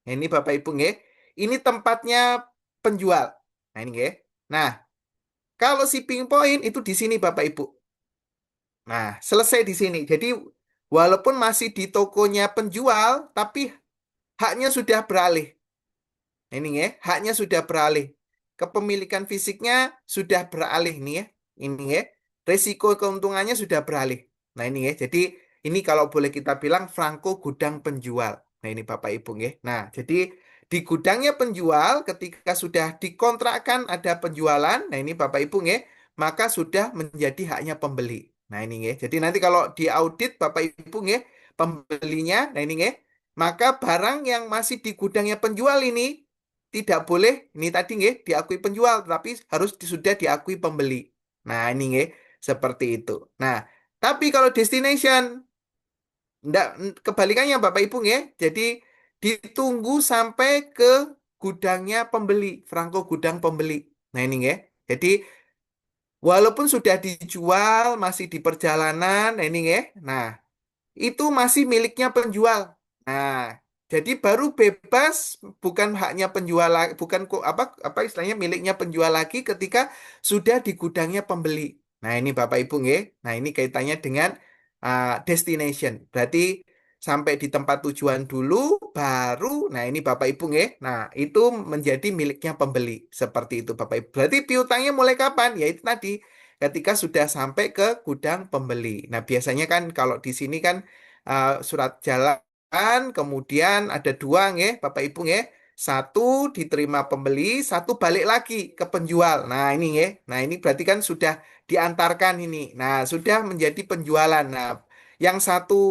Nah, ini Bapak Ibu ya. Ini tempatnya penjual. Nah ini ya. Nah, kalau shipping point itu di sini Bapak Ibu. Nah, selesai di sini. Jadi walaupun masih di tokonya penjual, tapi haknya sudah beralih. Nah, ini ya, haknya sudah beralih. Kepemilikan fisiknya sudah beralih nih ya. Ini ya. Resiko keuntungannya sudah beralih. Nah, ini ya. Jadi ini kalau boleh kita bilang Franco gudang penjual. Nah, ini Bapak Ibu ya. Nah, jadi di gudangnya penjual ketika sudah dikontrakkan ada penjualan, nah ini Bapak Ibu ya, maka sudah menjadi haknya pembeli. Nah, ini ya. Jadi nanti kalau di audit Bapak Ibu ya, pembelinya, nah ini ya, maka barang yang masih di gudangnya penjual ini tidak boleh, ini tadi nggih, diakui penjual, tapi harus sudah diakui pembeli. Nah, ini nggih, seperti itu. Nah, tapi kalau destination, enggak, kebalikannya Bapak Ibu nggih. Jadi ditunggu sampai ke gudangnya pembeli, Franco gudang pembeli. Nah, ini nggih. Jadi walaupun sudah dijual, masih di perjalanan, nah ini nggih. Nah, itu masih miliknya penjual. Nah, jadi baru bebas, bukan haknya penjual lagi, bukan kok apa istilahnya miliknya penjual lagi ketika sudah di gudangnya pembeli. Nah, ini Bapak Ibu nggih. Nah, ini kaitannya dengan destination. Berarti sampai di tempat tujuan dulu baru nah ini Bapak Ibu nggih. Nah, itu menjadi miliknya pembeli. Seperti itu Bapak Ibu. Berarti piutangnya mulai kapan? Ya itu tadi ketika sudah sampai ke gudang pembeli. Nah, biasanya kan kalau di sini kan surat jalan, kemudian ada dua nggih, Bapak Ibu nggih. Satu diterima pembeli, satu balik lagi ke penjual. Nah, ini nggih. Nah, ini berarti kan sudah diantarkan ini. Nah, sudah menjadi penjualan. Nah, yang satu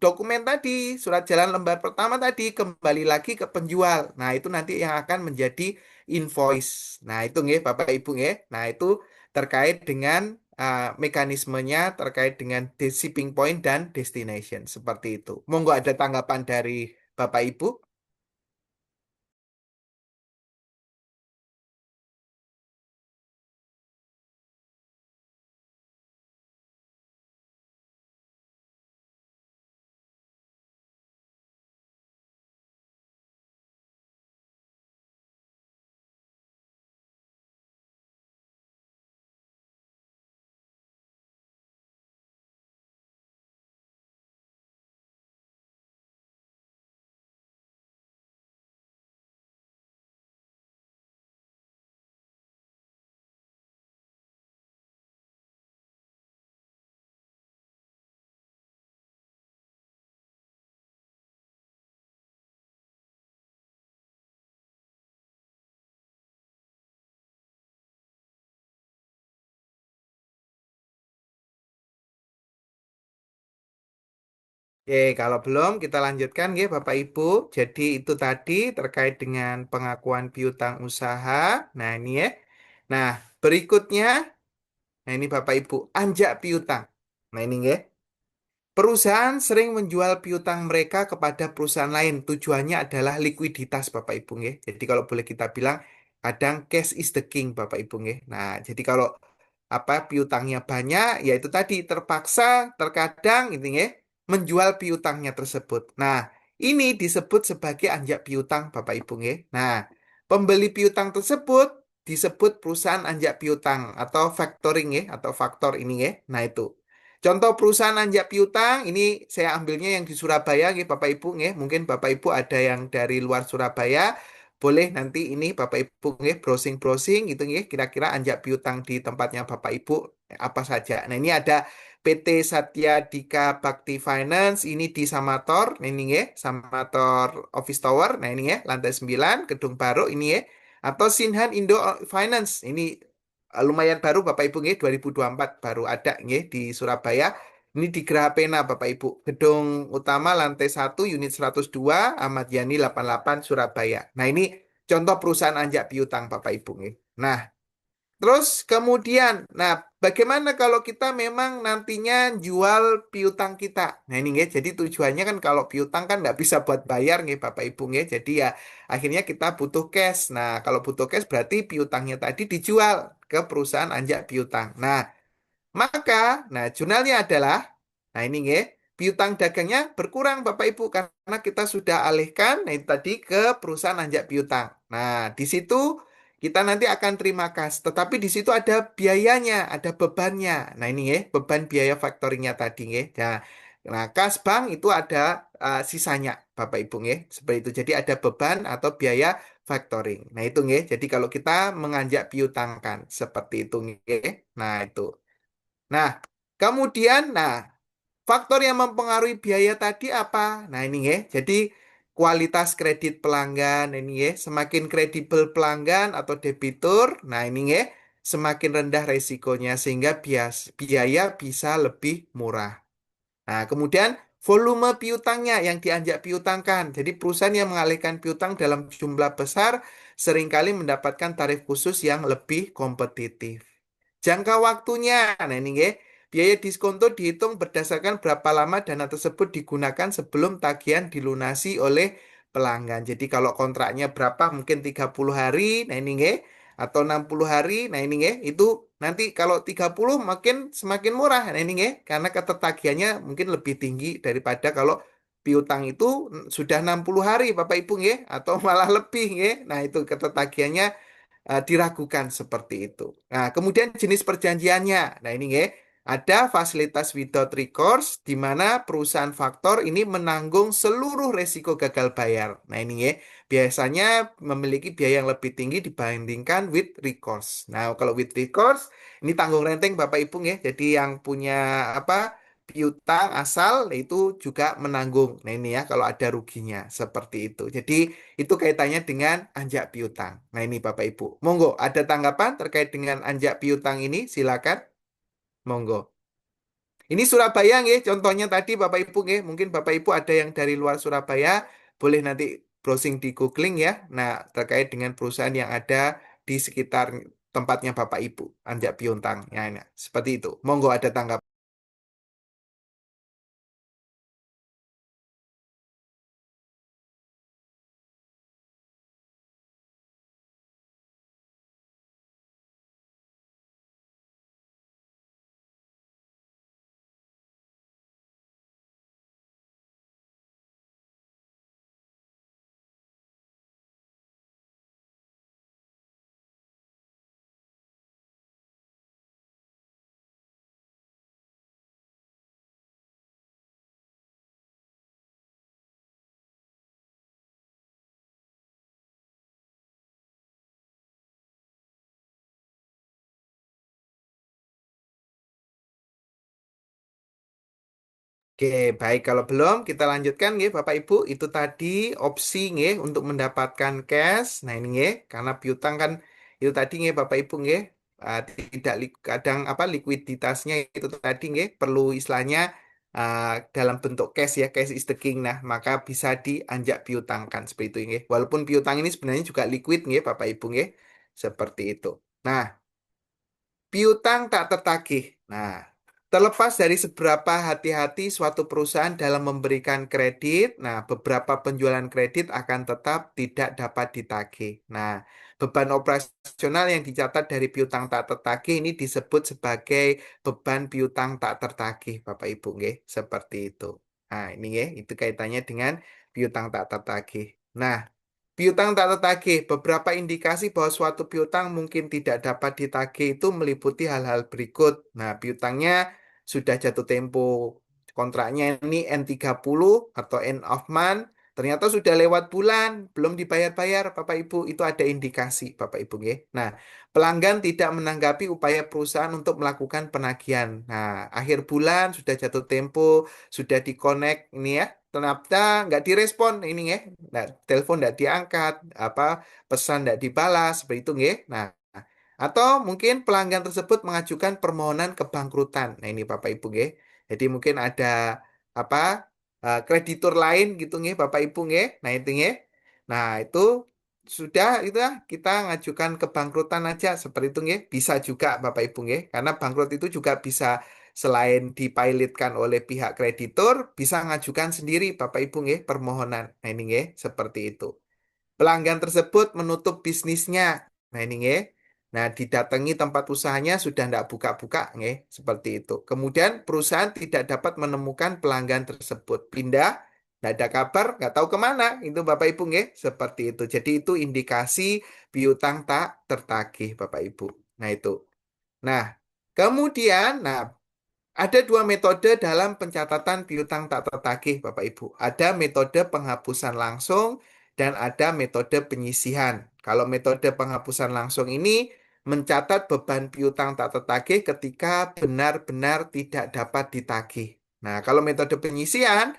dokumen tadi, surat jalan lembar pertama tadi kembali lagi ke penjual. Nah, itu nanti yang akan menjadi invoice. Nah, itu nggih Bapak Ibu nggih. Nah, itu terkait dengan mekanismenya terkait dengan shipping point dan destination seperti itu. Monggo ada tanggapan dari Bapak Ibu? Oke, kalau belum kita lanjutkan ya Bapak Ibu. Jadi itu tadi terkait dengan pengakuan piutang usaha. Nah, ini ya. Nah, berikutnya, nah ini Bapak Ibu, anjak piutang. Nah, ini ya. Perusahaan sering menjual piutang mereka kepada perusahaan lain. Tujuannya adalah likuiditas, Bapak Ibu. Nggih. Jadi kalau boleh kita bilang, kadang cash is the king, Bapak Ibu. Nggih. Nah, jadi kalau piutangnya banyak, yaitu tadi terpaksa terkadang itu ya, menjual piutangnya tersebut. Nah, ini disebut sebagai anjak piutang, Bapak Ibu. Nggih. Nah, pembeli piutang tersebut disebut perusahaan anjak piutang atau factoring ya, atau faktor ini ya. Nah, itu. Contoh perusahaan anjak piutang, ini saya ambilnya yang di Surabaya, nggih, Bapak Ibu, nggih. Mungkin Bapak Ibu ada yang dari luar Surabaya, boleh nanti ini Bapak Ibu nggih browsing-browsing gitu nggih, kira-kira anjak piutang di tempatnya Bapak Ibu apa saja. Nah, ini ada PT Satya Dika Bakti Finance, ini di Samator, nah, ini nggih, Samator Office Tower. Nah, ini ya, lantai 9, Gedung Baru ini ya. Atau Sinhan Indo Finance, ini lumayan baru Bapak Ibu nggih 2024 baru ada nggih di Surabaya. Ini di Geraha Pena Bapak Ibu. Gedung utama lantai 1 unit 102 Ahmad Yani 88 Surabaya. Nah, ini contoh perusahaan anjak piutang Bapak Ibu nggih. Nah, Terus kemudian, nah bagaimana kalau kita memang nantinya jual piutang kita? Nah ini ya, jadi tujuannya kan kalau piutang kan nggak bisa buat bayar nih Bapak Ibu ya. Jadi ya akhirnya kita butuh cash. Nah kalau butuh cash berarti piutangnya tadi dijual ke perusahaan anjak piutang. Nah, jurnalnya adalah, nah ini ya, piutang dagangnya berkurang Bapak Ibu karena kita sudah alihkan, nah itu tadi ke perusahaan anjak piutang. Nah, di situ kita nanti akan terima kas, tetapi di situ ada biayanya, ada bebannya. Nah ini ya, beban biaya factoringnya tadi ya. Nah, kas bank itu ada sisanya Bapak Ibu ya, seperti itu. Jadi ada beban atau biaya factoring. Nah itu ya, jadi kalau kita menganjak piutangkan seperti itu ya. Nah itu. Nah, kemudian, faktor yang mempengaruhi biaya tadi apa? Nah, ini ya. Jadi, kualitas kredit pelanggan, ini ya. Semakin kredibel pelanggan atau debitur, nah ini ya. Semakin rendah resikonya, sehingga biaya bisa lebih murah. Nah, kemudian volume piutangnya yang dianjak piutangkan. Jadi perusahaan yang mengalihkan piutang dalam jumlah besar seringkali mendapatkan tarif khusus yang lebih kompetitif. Jangka waktunya, nah ini ya, biaya diskonto dihitung berdasarkan berapa lama dana tersebut digunakan sebelum tagihan dilunasi oleh pelanggan. Jadi kalau kontraknya berapa, mungkin 30 hari, nah ini ya, atau 60 hari, nah ini ya, itu nanti kalau 30 makin semakin murah, nah ini ya, karena ketetagihannya mungkin lebih tinggi daripada kalau piutang itu sudah 60 hari Bapak Ibu ya, atau malah lebih ya. Nah itu ketetagihannya diragukan seperti itu. Nah, kemudian jenis perjanjiannya. Nah, ini ya, ada fasilitas without recourse di mana perusahaan faktor ini menanggung seluruh resiko gagal bayar. Nah, ini ya, biasanya memiliki biaya yang lebih tinggi dibandingkan with recourse. Nah, kalau with recourse ini tanggung renteng Bapak Ibu ya. Jadi yang punya apa piutang asal itu juga menanggung. Nah, ini ya kalau ada ruginya seperti itu. Jadi itu kaitannya dengan anjak piutang. Nah ini Bapak Ibu. Monggo, ada tanggapan terkait dengan anjak piutang ini? Silakan. Monggo. Ini Surabaya nggih, contohnya tadi Bapak Ibu nggih. Mungkin Bapak Ibu ada yang dari luar Surabaya, boleh nanti browsing di googling ya. Nah, terkait dengan perusahaan yang ada di sekitar tempatnya Bapak Ibu, anjak piutang. Ya, nah, seperti itu. Monggo ada tanggapan. Oke, baik. Kalau belum, kita lanjutkan nggih, Bapak Ibu. Itu tadi opsi nggih untuk mendapatkan cash. Nah, ini nggih, karena piutang kan itu tadi nggih, Bapak Ibu nggih, tidak kadang apa likuiditasnya itu tadi nggih perlu istilahnya ah, dalam bentuk cash ya, cash is the king. Nah, maka bisa dianjak piutangkan seperti itu nggih. Walaupun piutang ini sebenarnya juga liquid nggih, Bapak Ibu nggih. Seperti itu. Nah, piutang tak tertagih. Nah, terlepas dari seberapa hati-hati suatu perusahaan dalam memberikan kredit, nah, beberapa penjualan kredit akan tetap tidak dapat ditagih. Nah, beban operasional yang dicatat dari piutang tak tertagih ini disebut sebagai beban piutang tak tertagih, Bapak Ibu, nggih. Seperti itu. Nah, ini ya, itu kaitannya dengan piutang tak tertagih. Nah, piutang tak tertagih. Beberapa indikasi bahwa suatu piutang mungkin tidak dapat ditagih itu meliputi hal-hal berikut. Nah, piutangnya sudah jatuh tempo. Kontraknya ini N30 atau end of month. Ternyata sudah lewat bulan, belum dibayar-bayar, Bapak Ibu. Itu ada indikasi, Bapak Ibu. Ya. Nah, pelanggan tidak menanggapi upaya perusahaan untuk melakukan penagihan. Nah, akhir bulan sudah jatuh tempo, sudah di-connect ini ya. Ternyata nggak direspon ini ya. Nah, telepon tidak diangkat, apa pesan tidak dibalas, seperti itu nggih. Nah, atau mungkin pelanggan tersebut mengajukan permohonan kebangkrutan. Nah, ini Bapak Ibu nggih. Jadi mungkin ada apa kreditur lain gitu nggih Bapak Ibu nggih. Nah, itu nggih. Nah, itu sudah itu ya kita ngajukan kebangkrutan aja seperti itu nggih. Bisa juga Bapak Ibu nggih. Karena bangkrut itu juga bisa selain dipilotkan oleh pihak kreditur, bisa ngajukan sendiri Bapak Ibu nggih permohonan. Nah ini nggih seperti itu. Pelanggan tersebut menutup bisnisnya. Nah ini nggih. Nah didatangi tempat usahanya sudah tidak buka-buka nggih seperti itu. Kemudian perusahaan tidak dapat menemukan pelanggan tersebut. Pindah, tidak ada kabar, nggak tahu kemana. Itu Bapak Ibu nggih seperti itu. Jadi itu indikasi piutang tak tertagih Bapak Ibu. Nah itu. Nah kemudian, nah ada dua metode dalam pencatatan piutang tak tertagih, Bapak Ibu. Ada metode penghapusan langsung dan ada metode penyisihan. Kalau metode penghapusan langsung ini mencatat beban piutang tak tertagih ketika benar-benar tidak dapat ditagih. Nah, kalau metode penyisihan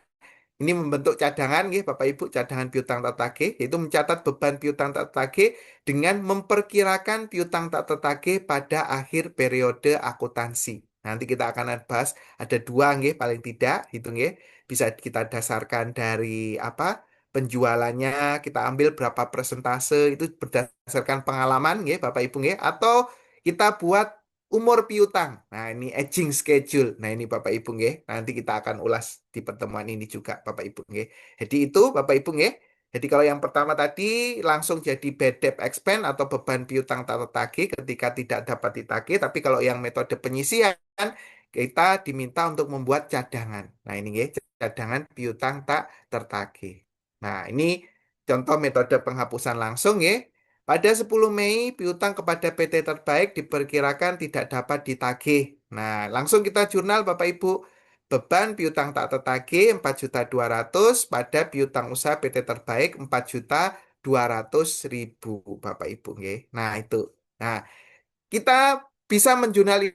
ini membentuk cadangan, nggih, Bapak Ibu, cadangan piutang tak tertagih, yaitu mencatat beban piutang tak tertagih dengan memperkirakan piutang tak tertagih pada akhir periode akuntansi. Nanti kita akan bahas ada dua, nggih, paling tidak, itu nggih, bisa kita dasarkan dari apa? Penjualannya, kita ambil berapa persentase itu berdasarkan pengalaman, nggih, Bapak Ibu, nggih, atau kita buat umur piutang. Nah, ini aging schedule. Nah, ini Bapak Ibu nggih. Nanti kita akan ulas di pertemuan ini juga Bapak Ibu nggih. Jadi itu Bapak Ibu nggih. Jadi kalau yang pertama tadi langsung jadi bad debt expense atau beban piutang tak tertagih ketika tidak dapat ditagih. Tapi kalau yang metode penyisian kita diminta untuk membuat cadangan. Nah, ini nggih, cadangan piutang tak tertagih. Nah, ini contoh metode penghapusan langsung nggih. Pada 10 Mei, piutang kepada PT Terbaik diperkirakan tidak dapat ditagih. Nah, langsung kita jurnal Bapak Ibu. Beban piutang tak tertagih 4.200.000 pada piutang usaha PT Terbaik 4.200.000 Bapak Ibu nggih. Nah, itu. Nah, kita bisa menjurnal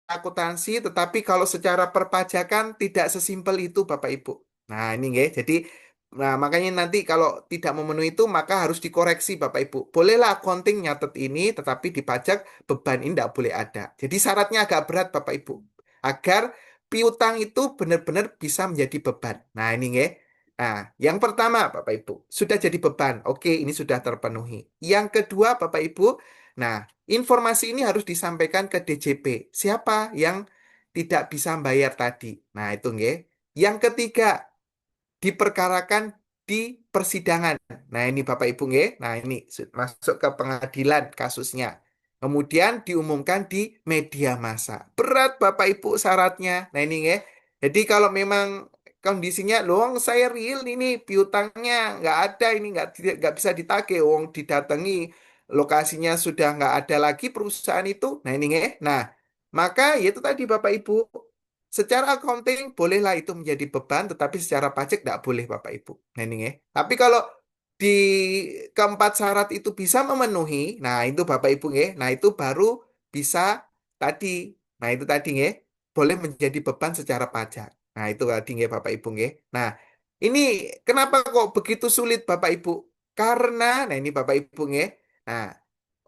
akuntansi, tetapi kalau secara perpajakan tidak sesimpel itu, Bapak Ibu. Nah, ini nggih. Jadi, nah makanya nanti kalau tidak memenuhi itu, maka harus dikoreksi, Bapak Ibu. Bolehlah accounting nyatet ini, tetapi di pajak beban ini tidak boleh ada. Jadi syaratnya agak berat, Bapak Ibu. Agar piutang itu benar-benar bisa menjadi beban. Nah, ini nggih. Nah, yang pertama, Bapak Ibu, sudah jadi beban. Oke, ini sudah terpenuhi. Yang kedua, Bapak Ibu, nah, informasi ini harus disampaikan ke DJP. Siapa yang tidak bisa bayar tadi? Nah, itu nggih. Yang ketiga, diperkarakan di persidangan. Nah, ini Bapak Ibu nggih. Nah, ini masuk ke pengadilan kasusnya. Kemudian diumumkan di media massa. Berat Bapak Ibu syaratnya. Nah, ini nggih. Jadi kalau memang kondisinya, loh, saya real ini piutangnya nggak ada, ini nggak bisa ditagih, wong didatangi lokasinya sudah nggak ada lagi perusahaan itu. Nah, ini nggih. Nah, maka ya itu tadi Bapak Ibu. Secara accounting bolehlah itu menjadi beban, tetapi secara pajak tidak boleh Bapak Ibu. Nah ini ya. Tapi kalau di keempat syarat itu bisa memenuhi, nah itu Bapak Ibu ya. Nah itu baru bisa tadi. Nah itu tadi ya. Boleh menjadi beban secara pajak. Nah itu tadi ya Bapak Ibu ya. Nah ini kenapa kok begitu sulit Bapak Ibu? Karena, nah ini Bapak Ibu ya. Nah,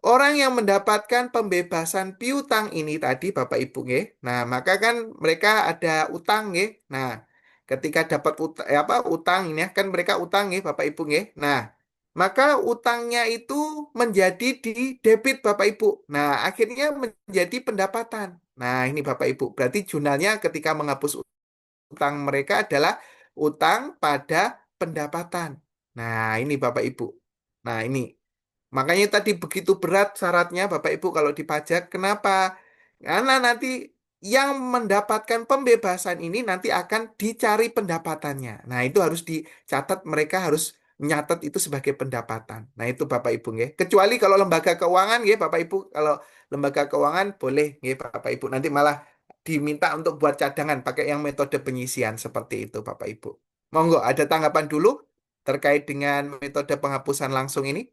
orang yang mendapatkan pembebasan piutang ini tadi Bapak Ibu nggih. Nah, maka kan mereka ada utang nggih. Nah, ketika dapat utang apa utang ini ya, kan mereka utang nggih Bapak Ibu nggih. Nah, maka utangnya itu menjadi di debit Bapak Ibu. Nah, akhirnya menjadi pendapatan. Nah, ini Bapak Ibu. Berarti jurnalnya ketika menghapus utang mereka adalah utang pada pendapatan. Nah, ini Bapak Ibu. Nah, ini. Makanya tadi begitu berat syaratnya Bapak Ibu kalau dipajak. Kenapa? Karena nanti yang mendapatkan pembebasan ini nanti akan dicari pendapatannya. Nah, itu harus dicatat, mereka harus nyatet itu sebagai pendapatan. Nah, itu Bapak Ibu nggih. Kecuali kalau lembaga keuangan nggih Bapak Ibu, kalau lembaga keuangan boleh nggih Bapak Ibu. Nanti malah diminta untuk buat cadangan pakai yang metode penyisian seperti itu Bapak Ibu. Monggo ada tanggapan dulu terkait dengan metode penghapusan langsung ini?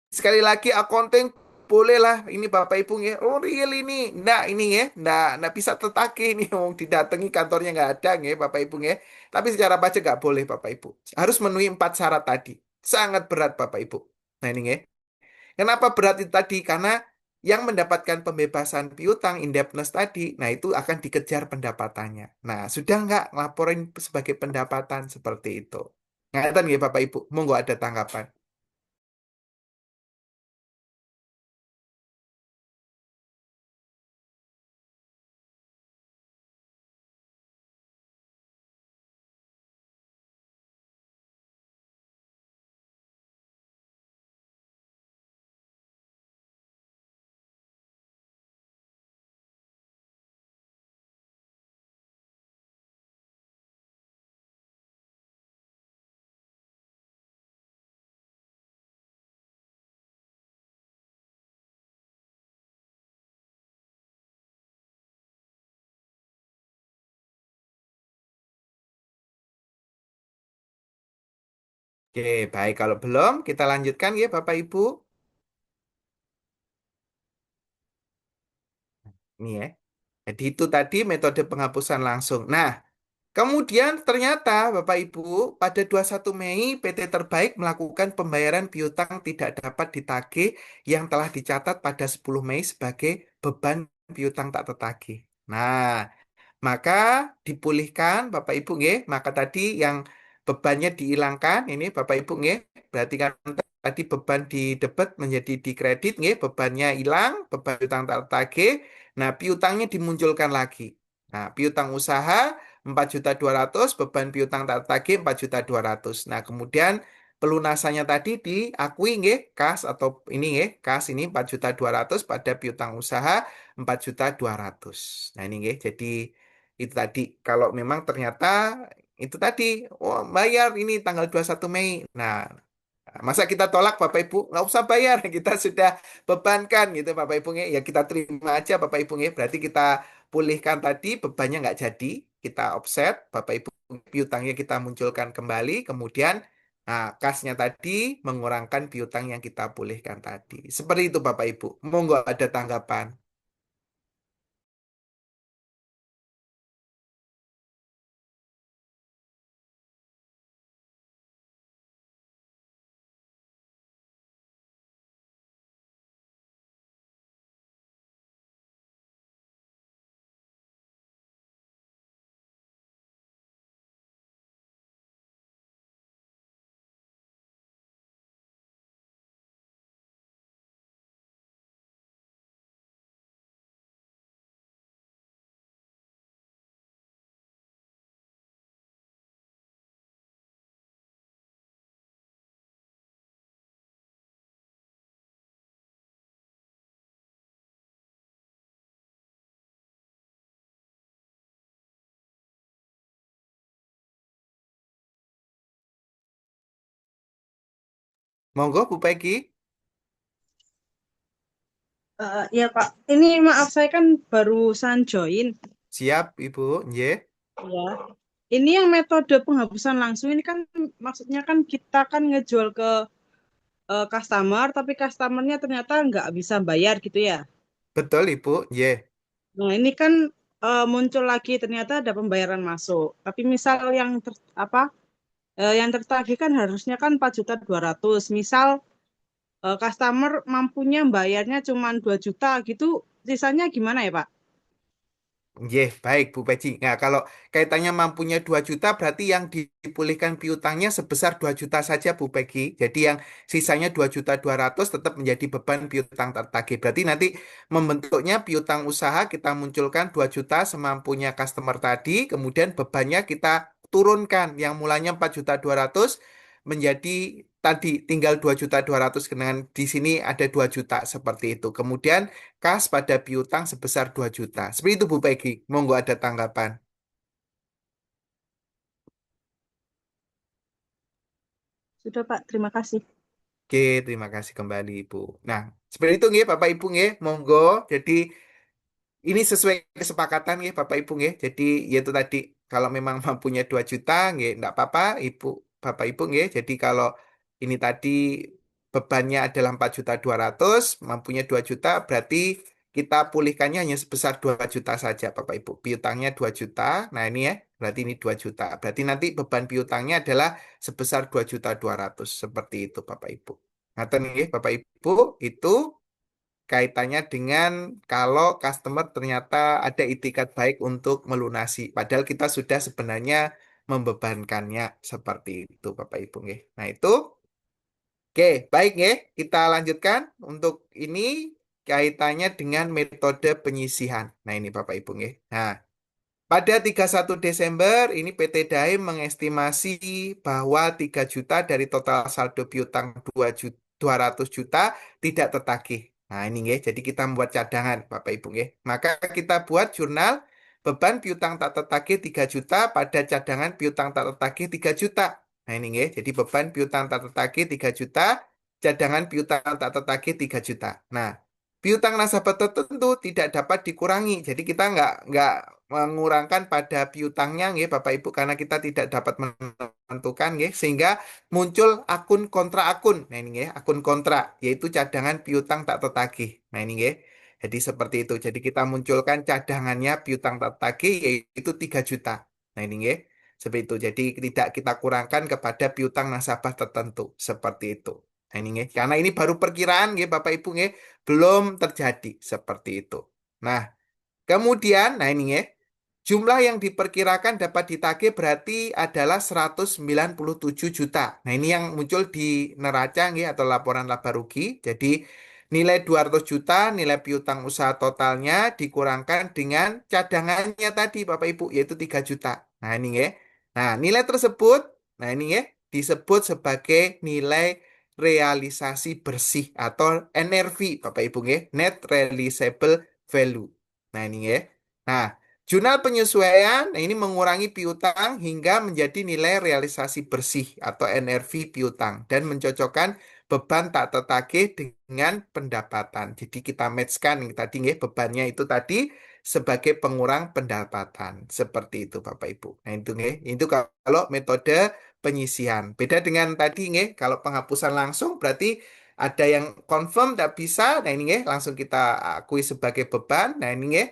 Sekali lagi accounting bolehlah ini Bapak Ibu ya. Oh real ini. Nggak ini ya. Nggak bisa tertagih ini. Mau didatangi kantornya nggak ada ya Bapak Ibu ya. Tapi secara pajak nggak boleh Bapak Ibu. Harus memenuhi empat syarat tadi. Sangat berat Bapak Ibu. Nah ini ya. Kenapa berat itu tadi? Karena yang mendapatkan pembebasan piutang indebtedness tadi, nah itu akan dikejar pendapatannya. Nah, itu akan dikejar pendapatannya. Nah, sudah nggak ngelaporin sebagai pendapatan seperti itu? Ngatan nggih Bapak Ibu? Monggo ada tanggapan. Oke, baik. Kalau belum, kita lanjutkan ya Bapak Ibu. Ini ya. Jadi itu tadi metode penghapusan langsung. Nah, kemudian ternyata Bapak Ibu pada 21 Mei PT Terbaik melakukan pembayaran piutang tidak dapat ditagih yang telah dicatat pada 10 Mei sebagai beban piutang tak tertagih. Nah, maka dipulihkan Bapak Ibu nggih, maka tadi yang bebannya dihilangkan ini Bapak Ibu nggih, berarti kan tadi beban di debit menjadi di kredit nggih, bebannya hilang, beban piutang tak tertagih. Nah, piutangnya dimunculkan lagi. Nah, piutang usaha 4.200.000, beban piutang tak tertagih 4.200.000. Nah, kemudian pelunasannya tadi diakui nggih, kas atau ini nggih, kas ini 4.200.000 pada piutang usaha 4.200.000. Nah, ini nggih, jadi itu tadi kalau memang ternyata itu tadi oh bayar ini tanggal 21 Mei. Nah, masa kita tolak Bapak Ibu? Nggak usah bayar, kita sudah bebankan gitu Bapak Ibu nge. Ya kita terima aja Bapak Ibu nge. Berarti kita pulihkan tadi bebannya nggak jadi, kita offset Bapak Ibu piutangnya kita munculkan kembali, kemudian nah, kasnya tadi mengurangkan piutang yang kita pulihkan tadi. Seperti itu Bapak Ibu. Monggo ada tanggapan. Monggo Bu Peggy. Ya Pak, ini maaf saya kan barusan join Siap Ibu. Nggih. ya. Ini yang metode penghapusan langsung ini kan maksudnya kan kita kan ngejual ke customer, tapi customernya ternyata nggak bisa bayar gitu ya. Betul Ibu. Nggih. Nah ini kan muncul lagi ternyata ada pembayaran masuk. Tapi misal yang yang tertagih kan harusnya kan 4.200.000. Misal customer mampunya bayarnya cuma 2 juta gitu, sisanya gimana ya Pak? Nggih, baik Bu Peci. Nah, kalau kaitannya mampunya 2 juta berarti yang dipulihkan piutangnya sebesar 2 juta saja Bu Peggy. Jadi yang sisanya 2.200.000 tetap menjadi beban piutang tertagih. Berarti nanti membentuknya piutang usaha kita munculkan 2 juta semampunya customer tadi, kemudian bebannya kita turunkan yang mulanya 4.200.000 menjadi tadi tinggal 2.200.000 dengan di sini ada 2 juta seperti itu. Kemudian kas pada piutang sebesar 2 juta. Seperti itu Bu Peggy. Monggo ada tanggapan. Sudah Pak, terima kasih. Oke, terima kasih kembali Ibu. Nah, seperti itu nggih Bapak Ibu nggih. Monggo. Jadi ini sesuai kesepakatan ya Bapak Ibu ya. Jadi yaitu tadi kalau memang mampunya 2 juta nggih enggak apa-apa Ibu Bapak Ibu nggih. Jadi kalau ini tadi bebannya adalah 4.200.000 mampunya 2 juta berarti kita pulihkannya hanya sebesar 2 juta saja Bapak Ibu. Piutangnya 2 juta. Nah, ini ya. Berarti ini 2 juta. Berarti nanti beban piutangnya adalah sebesar 2.200.000 seperti itu Bapak Ibu. Ngaten nggih Bapak Ibu, itu kaitannya dengan kalau customer ternyata ada itikat baik untuk melunasi. Padahal kita sudah sebenarnya membebankannya seperti itu, Bapak Ibu. Nggih. Nah, itu oke, baik ya. Kita lanjutkan untuk ini kaitannya dengan metode penyisihan. Nah, ini Bapak Ibu nggih. Nah, pada 31 Desember ini PT Daim mengestimasi bahwa 3 juta dari total saldo piutang 200 juta tidak tertagih. Nah, ini nggih. Jadi kita membuat cadangan Bapak Ibu nggih. Maka kita buat jurnal beban piutang tak tertagih 3 juta pada cadangan piutang tak tertagih 3 juta. Nah, ini nggih. Jadi beban piutang tak tertagih 3 juta, cadangan piutang tak tertagih 3 juta. Nah, piutang nasabah tertentu tidak dapat dikurangi. Jadi kita nggak mengurangkan pada piutangnya nggih Bapak Ibu karena kita tidak dapat menentukan nggih sehingga muncul akun kontra akun. Nah ini nggih, akun kontra yaitu cadangan piutang tak tertagih. Nah ini nggih. Jadi seperti itu. Jadi kita munculkan cadangannya piutang tak tertagih yaitu 3 juta. Nah ini nggih. Seperti itu. Jadi tidak kita kurangkan kepada piutang nasabah tertentu. Seperti itu. Nah ini nggih. Karena ini baru perkiraan nggih Bapak Ibu nggih, belum terjadi seperti itu. Nah, kemudian, nah ini ya, jumlah yang diperkirakan dapat ditagih berarti adalah 197 juta. Nah, ini yang muncul di neraca nggih, atau laporan laba rugi. Jadi, nilai 200 juta, nilai piutang usaha totalnya dikurangkan dengan cadangannya tadi, Bapak Ibu, yaitu 3 juta. Nah, ini ya. Nah, nilai tersebut, nah ini ya, disebut sebagai nilai realisasi bersih atau NRV, Bapak Ibu, ya, Net Realizable Value. Nah, ini ya. Nah, jurnal penyesuaian nah ini mengurangi piutang hingga menjadi nilai realisasi bersih atau NRV piutang dan mencocokkan beban tak tertagih dengan pendapatan. Jadi kita matchkan yang tadi ya, bebannya itu tadi sebagai pengurang pendapatan. Seperti itu Bapak Ibu. Nah, itu ya. Itu kalau metode penyisihan. Beda dengan tadi ya, kalau penghapusan langsung berarti ada yang confirm tidak bisa, nah ini ya langsung kita akui sebagai beban. Nah ini ya.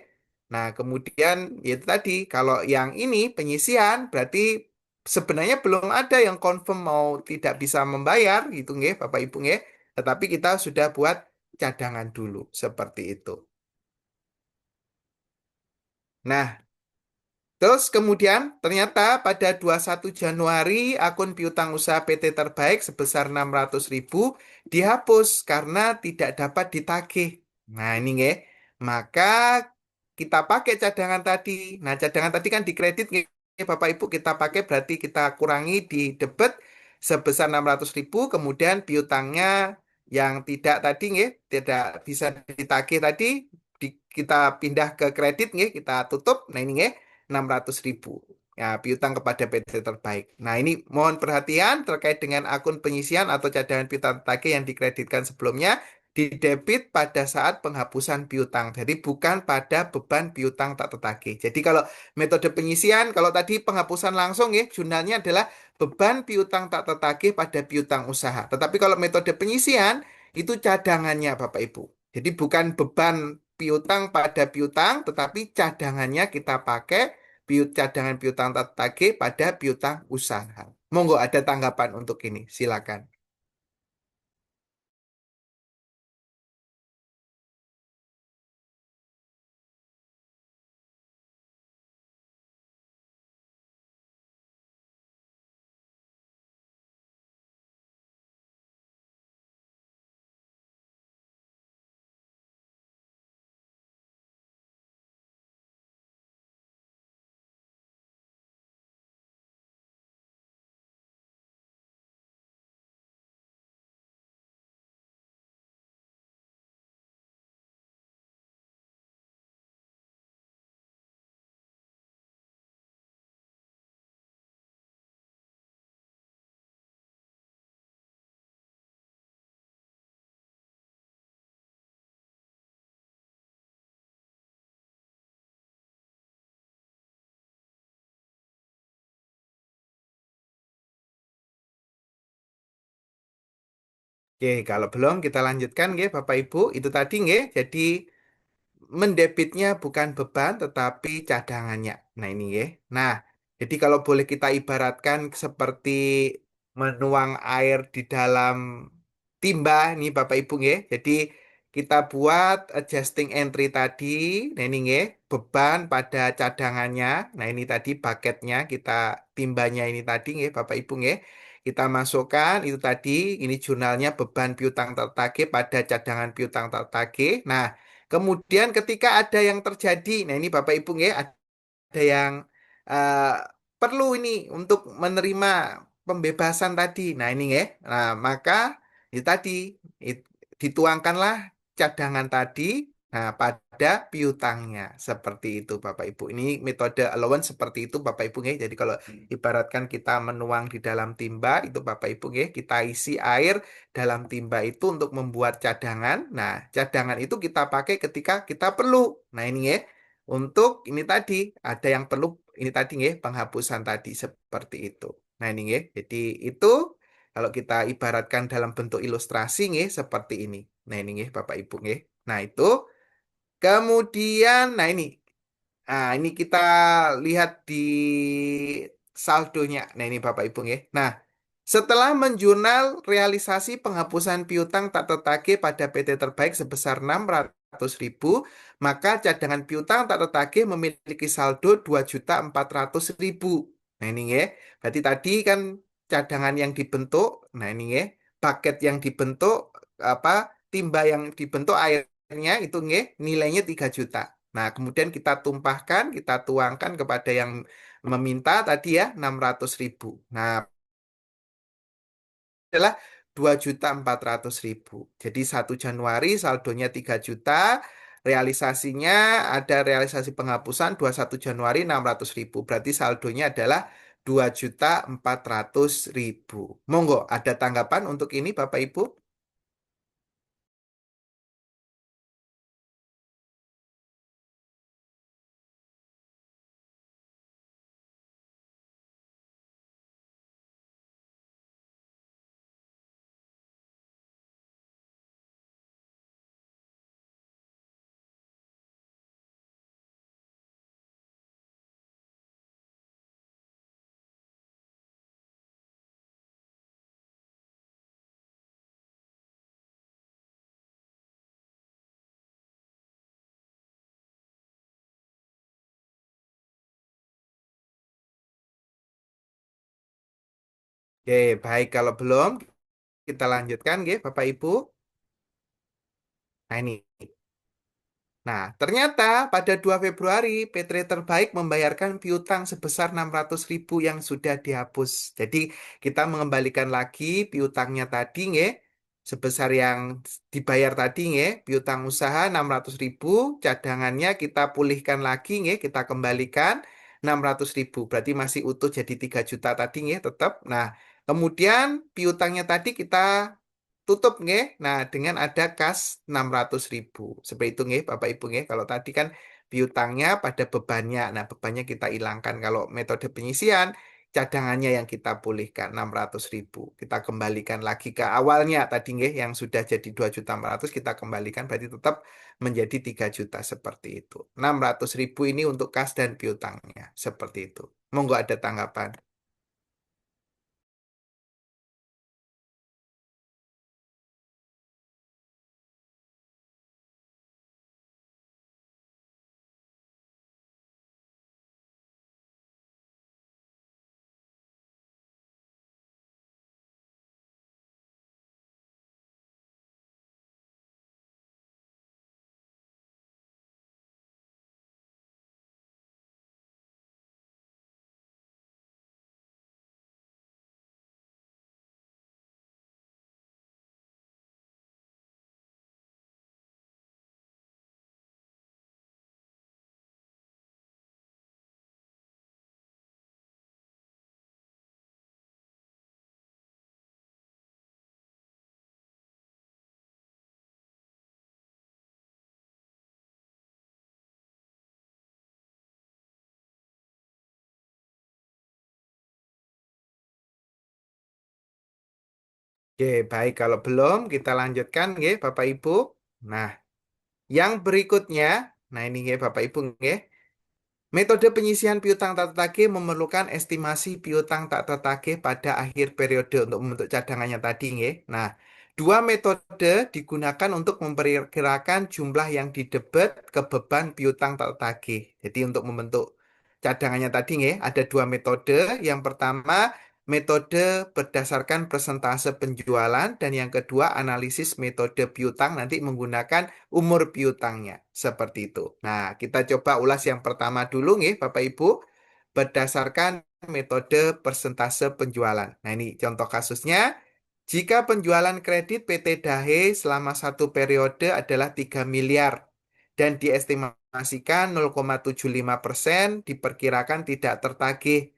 Nah kemudian ya itu tadi kalau yang ini penyisian berarti sebenarnya belum ada yang confirm mau tidak bisa membayar gitu nggih Bapak Ibu nggih. Tetapi kita sudah buat cadangan dulu seperti itu. Nah, terus kemudian ternyata pada 21 Januari akun piutang usaha PT Terbaik sebesar 600.000 dihapus karena tidak dapat ditagih. Nah ini nggih. Maka kita pakai cadangan tadi. Nah cadangan tadi kan dikredit nggih Bapak Ibu, kita pakai berarti kita kurangi di debit sebesar 600.000 kemudian piutangnya yang tidak tadi nggih, tidak bisa ditagih tadi kita pindah ke kredit nggih, kita tutup. Nah ini nggih 600.000 ya piutang kepada PT Terbaik. Nah ini mohon perhatian terkait dengan akun penyisian atau cadangan piutang tertagih yang dikreditkan sebelumnya didebit pada saat penghapusan piutang. Jadi bukan pada beban piutang tak tertagih. Jadi kalau metode penyisian, kalau tadi penghapusan langsung ya, jurnalnya adalah beban piutang tak tertagih pada piutang usaha. Tetapi kalau metode penyisian itu cadangannya Bapak Ibu. Jadi bukan beban piutang pada piutang, tetapi cadangannya kita pakai cadangan piutang tak tertagih pada piutang usaha. Monggo ada tanggapan untuk ini, silakan. Oke, kalau belum kita lanjutkan nggih Bapak Ibu. Itu tadi nggih. Jadi mendebitnya bukan beban tetapi cadangannya. Nah, ini ya. Nah, jadi kalau boleh kita ibaratkan seperti menuang air di dalam timba nih Bapak Ibu ya. Jadi kita buat adjusting entry tadi. Nah ini nggih, beban pada cadangannya. Nah ini tadi bucketnya, kita timbanya ini tadi nggih, Bapak Ibu nggih. Kita masukkan itu tadi, ini jurnalnya beban piutang tertagih pada cadangan piutang tertagih. Nah, kemudian ketika ada yang terjadi, nah ini Bapak Ibu nggih, ada yang eh, perlu ini untuk menerima pembebasan tadi. Nah, ini ya. Nah, maka itu tadi it- dituangkanlah cadangan tadi pada piutangnya seperti itu Bapak Ibu. Ini metode allowance seperti itu Bapak Ibu ya. Jadi kalau ibaratkan kita menuang di dalam timba itu Bapak Ibu ya, kita isi air dalam timba itu untuk membuat cadangan. Nah, cadangan itu kita pakai ketika kita perlu. Nah, ini ya. Untuk ini tadi ada yang perlu ini tadi nggih penghapusan tadi seperti itu. Nah ini nggih. Jadi itu kalau kita ibaratkan dalam bentuk ilustrasi nggih seperti ini. Nah ini nggih Bapak Ibu nggih. Nah itu kemudian ini kita lihat di saldonya. Nah ini Bapak Ibu nggih. Nah, setelah menjurnal realisasi penghapusan piutang tak tertagih pada PT Terbaik sebesar 600.000, maka cadangan piutang tak tertagih memiliki saldo 2.400.000. Nah ini ya, berarti tadi kan cadangan yang dibentuk, nah ini ya, paket yang dibentuk, apa timba yang dibentuk airnya itu nggih, nilainya 3 juta. Nah, kemudian kita tumpahkan, kita tuangkan kepada yang meminta tadi ya 600.000. Nah, adalah 2.400.000. Jadi 1 Januari saldonya 3 juta, realisasinya ada realisasi penghapusan 21 Januari 600.000. Berarti saldonya adalah 2.400.000. Monggo, ada tanggapan untuk ini Bapak Ibu? Oke, baik kalau belum kita lanjutkan nggih Bapak Ibu. Nah, ini. Nah, ternyata pada 2 Februari PT Terbaik membayarkan piutang sebesar 600.000 yang sudah dihapus. Jadi kita mengembalikan lagi piutangnya tadi nggih, sebesar yang dibayar tadi nggih, piutang usaha 600.000, cadangannya kita pulihkan lagi nggih, kita kembalikan 600.000. Berarti masih utuh jadi 3 juta tadi nggih tetap. Nah, kemudian piutangnya tadi kita tutup nggih. Nah, dengan ada kas 600.000. Seperti itu nggih Bapak Ibu nggih. Kalau tadi kan piutangnya pada bebannya. Nah, bebannya kita hilangkan. Kalau metode penyisian, cadangannya yang kita pulihkan 600.000. Kita kembalikan lagi ke awalnya tadi nggih yang sudah jadi 2.400.000 kita kembalikan berarti tetap menjadi 3 juta seperti itu. 600.000 ini untuk kas dan piutangnya. Seperti itu. Monggo ada tanggapan. Oke, baik kalau belum kita lanjutkan nggih Bapak Ibu. Nah, yang berikutnya, nah ini nggih Bapak Ibu nggih. Metode penyisian piutang tak tertagih memerlukan estimasi piutang tak tertagih pada akhir periode untuk membentuk cadangannya tadi nggih. Nah, Dua metode digunakan untuk memperkirakan jumlah yang didebet ke beban piutang tak tertagih. Jadi untuk membentuk cadangannya tadi ya, ada dua metode. Yang pertama, metode berdasarkan persentase penjualan dan yang kedua analisis metode piutang nanti menggunakan umur piutangnya. Seperti itu. Nah, kita coba ulas yang pertama dulu ya, Bapak Ibu, berdasarkan metode persentase penjualan. Nah, ini contoh kasusnya. Jika penjualan kredit PT Dahe selama satu periode adalah 3 miliar dan diestimasikan 0,75% diperkirakan tidak tertagih,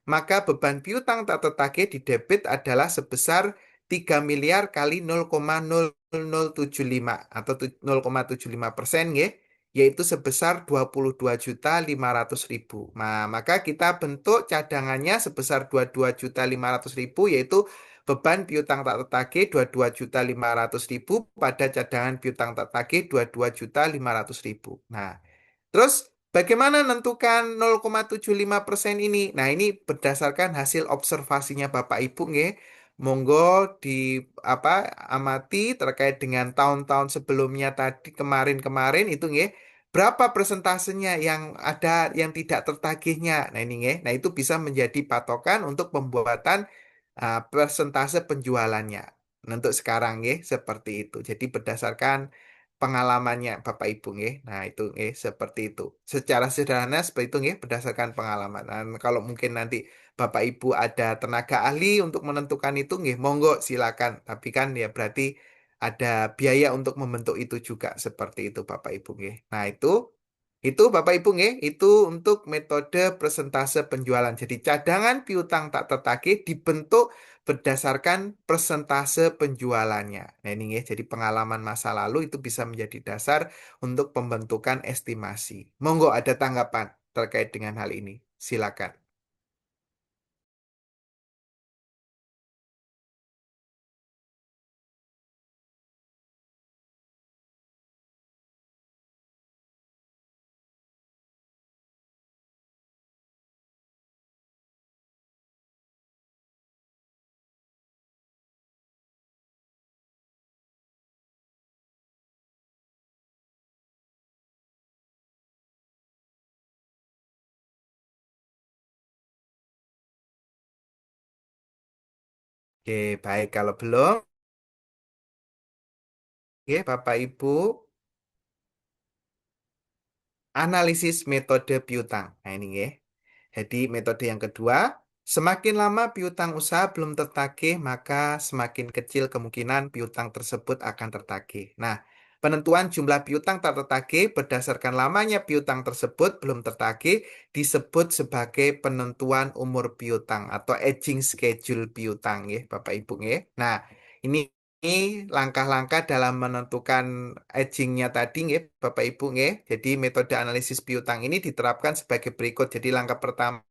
maka beban piutang tak tertagih di debit adalah sebesar 3 miliar kali 0,0075 atau 0,75% ya, yaitu sebesar 22.500.000. Nah, maka kita bentuk cadangannya sebesar 22.500.000 yaitu beban piutang tak tertagih 22.500.000 pada cadangan piutang tak tertagih 22.500.000. Nah, terus bagaimana menentukan 0,75% ini? Nah, ini berdasarkan hasil observasinya Bapak Ibu nggih. Monggo di apa amati terkait dengan tahun-tahun sebelumnya tadi kemarin-kemarin itu nggih. Berapa persentasenya yang ada yang tidak tertagihnya? Nah, ini nggih. Nah, itu bisa menjadi patokan untuk pembuatan persentase penjualannya. Nah, untuk sekarang nggih seperti itu. Jadi berdasarkan pengalamannya Bapak Ibu nggih. Nah, itu nggih seperti itu. Secara sederhana seperti itu nggih berdasarkan pengalaman. Dan kalau mungkin nanti Bapak Ibu ada tenaga ahli untuk menentukan itu nggih, monggo silakan. Tapi kan ya berarti ada biaya untuk membentuk itu juga seperti itu Bapak Ibu nggih. Nah, itu Bapak Ibu nggih, itu untuk metode persentase penjualan. Jadi cadangan piutang tak tertagih dibentuk berdasarkan persentase penjualannya. Nah, ini nggih, jadi pengalaman masa lalu itu bisa menjadi dasar untuk pembentukan estimasi. Monggo ada tanggapan terkait dengan hal ini. Silakan. Oke, baik kalau belum, oke Bapak Ibu, analisis metode piutang. Nah, ini ya. Jadi metode yang kedua, semakin lama piutang usaha belum tertagih, maka semakin kecil kemungkinan piutang tersebut akan tertagih. Nah, penentuan jumlah piutang tak tertagih berdasarkan lamanya piutang tersebut belum tertagih disebut sebagai penentuan umur piutang atau aging schedule piutang ya, Bapak Ibu ya. Nah, ini langkah-langkah dalam menentukan agingnya tadi nggih, Bapak Ibu nggih. Jadi metode analisis piutang ini diterapkan sebagai berikut. Jadi langkah pertama,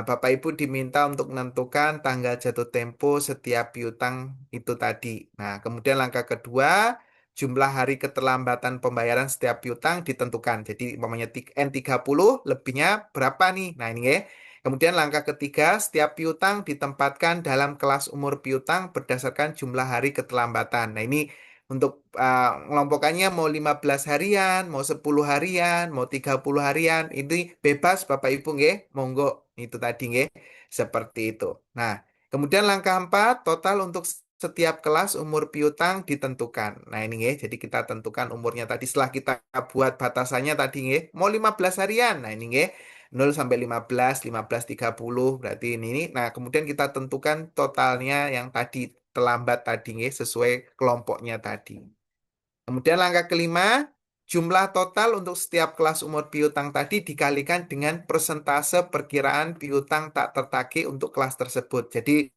Bapak Ibu diminta untuk menentukan tanggal jatuh tempo setiap piutang itu tadi. Nah, kemudian langkah kedua, jumlah hari keterlambatan pembayaran setiap piutang ditentukan. Jadi umpamanya N30 lebihnya berapa nih? Nah, ini ya. Kemudian langkah ketiga, setiap piutang ditempatkan dalam kelas umur piutang berdasarkan jumlah hari keterlambatan. Nah, ini untuk ngelompokannya mau 15 harian, mau 10 harian, mau 30 harian, ini bebas Bapak Ibu nggih. Monggo itu tadi nggih. Seperti itu. Nah, kemudian langkah 4, total untuk setiap kelas umur piutang ditentukan. Nah, ini nggih. Jadi kita tentukan umurnya tadi setelah kita buat batasannya tadi nggih. Mau 15 harian. Nah, ini nggih. 0 sampai 15, 15, 30 berarti ini. Nah, kemudian kita tentukan totalnya yang tadi terlambat tadi nggih sesuai kelompoknya tadi. Kemudian langkah kelima, jumlah total untuk setiap kelas umur piutang tadi dikalikan dengan persentase perkiraan piutang tak tertagih untuk kelas tersebut. Jadi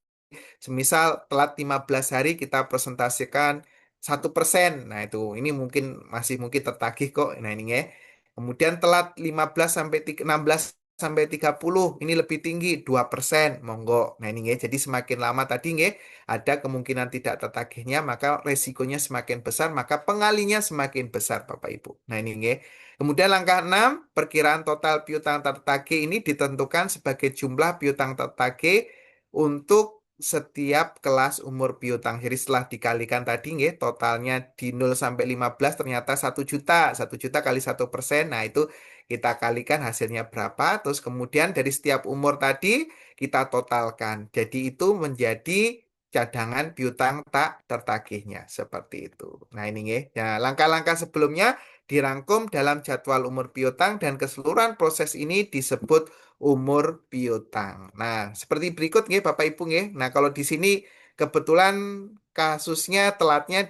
semisal telat 15 hari kita presentasikan 1%. Nah, itu ini mungkin masih mungkin tertagih kok. Nah, ini ya. Kemudian telat 15 sampai 16 sampai 30 ini lebih tinggi 2%. Monggo. Nah, ini ya. Jadi semakin lama tadi ya ada kemungkinan tidak tertagihnya, maka resikonya semakin besar, maka pengalinya semakin besar Bapak Ibu. Nah, ini ya. Kemudian langkah 6, perkiraan total piutang tertagih ini ditentukan sebagai jumlah piutang tertagih untuk setiap kelas umur piutang. Jadi setelah dikalikan tadi nggih, totalnya di 0 sampai 15 ternyata 1 juta. 1 juta kali 1%. Nah, itu kita kalikan hasilnya berapa. Terus kemudian dari setiap umur tadi kita totalkan. Jadi itu menjadi cadangan piutang tak tertagihnya. Seperti itu. Nah, ini nggih. Nah, langkah-langkah sebelumnya dirangkum dalam jadwal umur piutang dan keseluruhan proses ini disebut umur piutang. Nah, seperti berikut nggih Bapak Ibu nggih. Nah, kalau di sini kebetulan kasusnya telatnya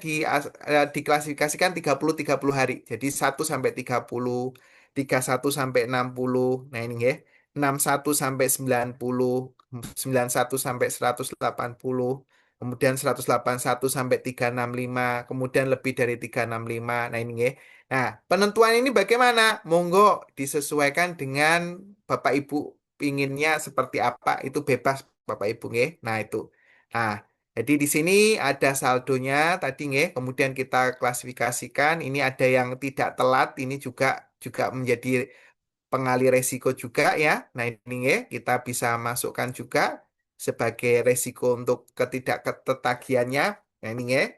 diklasifikasikan 30 hari. Jadi 1 sampai 30, 31 sampai 60. Nah, ini nggih. 61 sampai 90, 91 sampai 180, kemudian 181 sampai 365, kemudian lebih dari 365. Nah, ini nggih. Nah, penentuan ini bagaimana? Monggo disesuaikan dengan Bapak Ibu pinginnya seperti apa, itu bebas Bapak Ibu nggih. Nah, itu. Nah, jadi di sini ada saldonya tadi nggih, kemudian kita klasifikasikan ini ada yang tidak telat, ini juga juga menjadi pengalih resiko juga ya. Nah, ini nggih, kita bisa masukkan juga sebagai resiko untuk ketidaktetagihannya. Nah, ini nggih.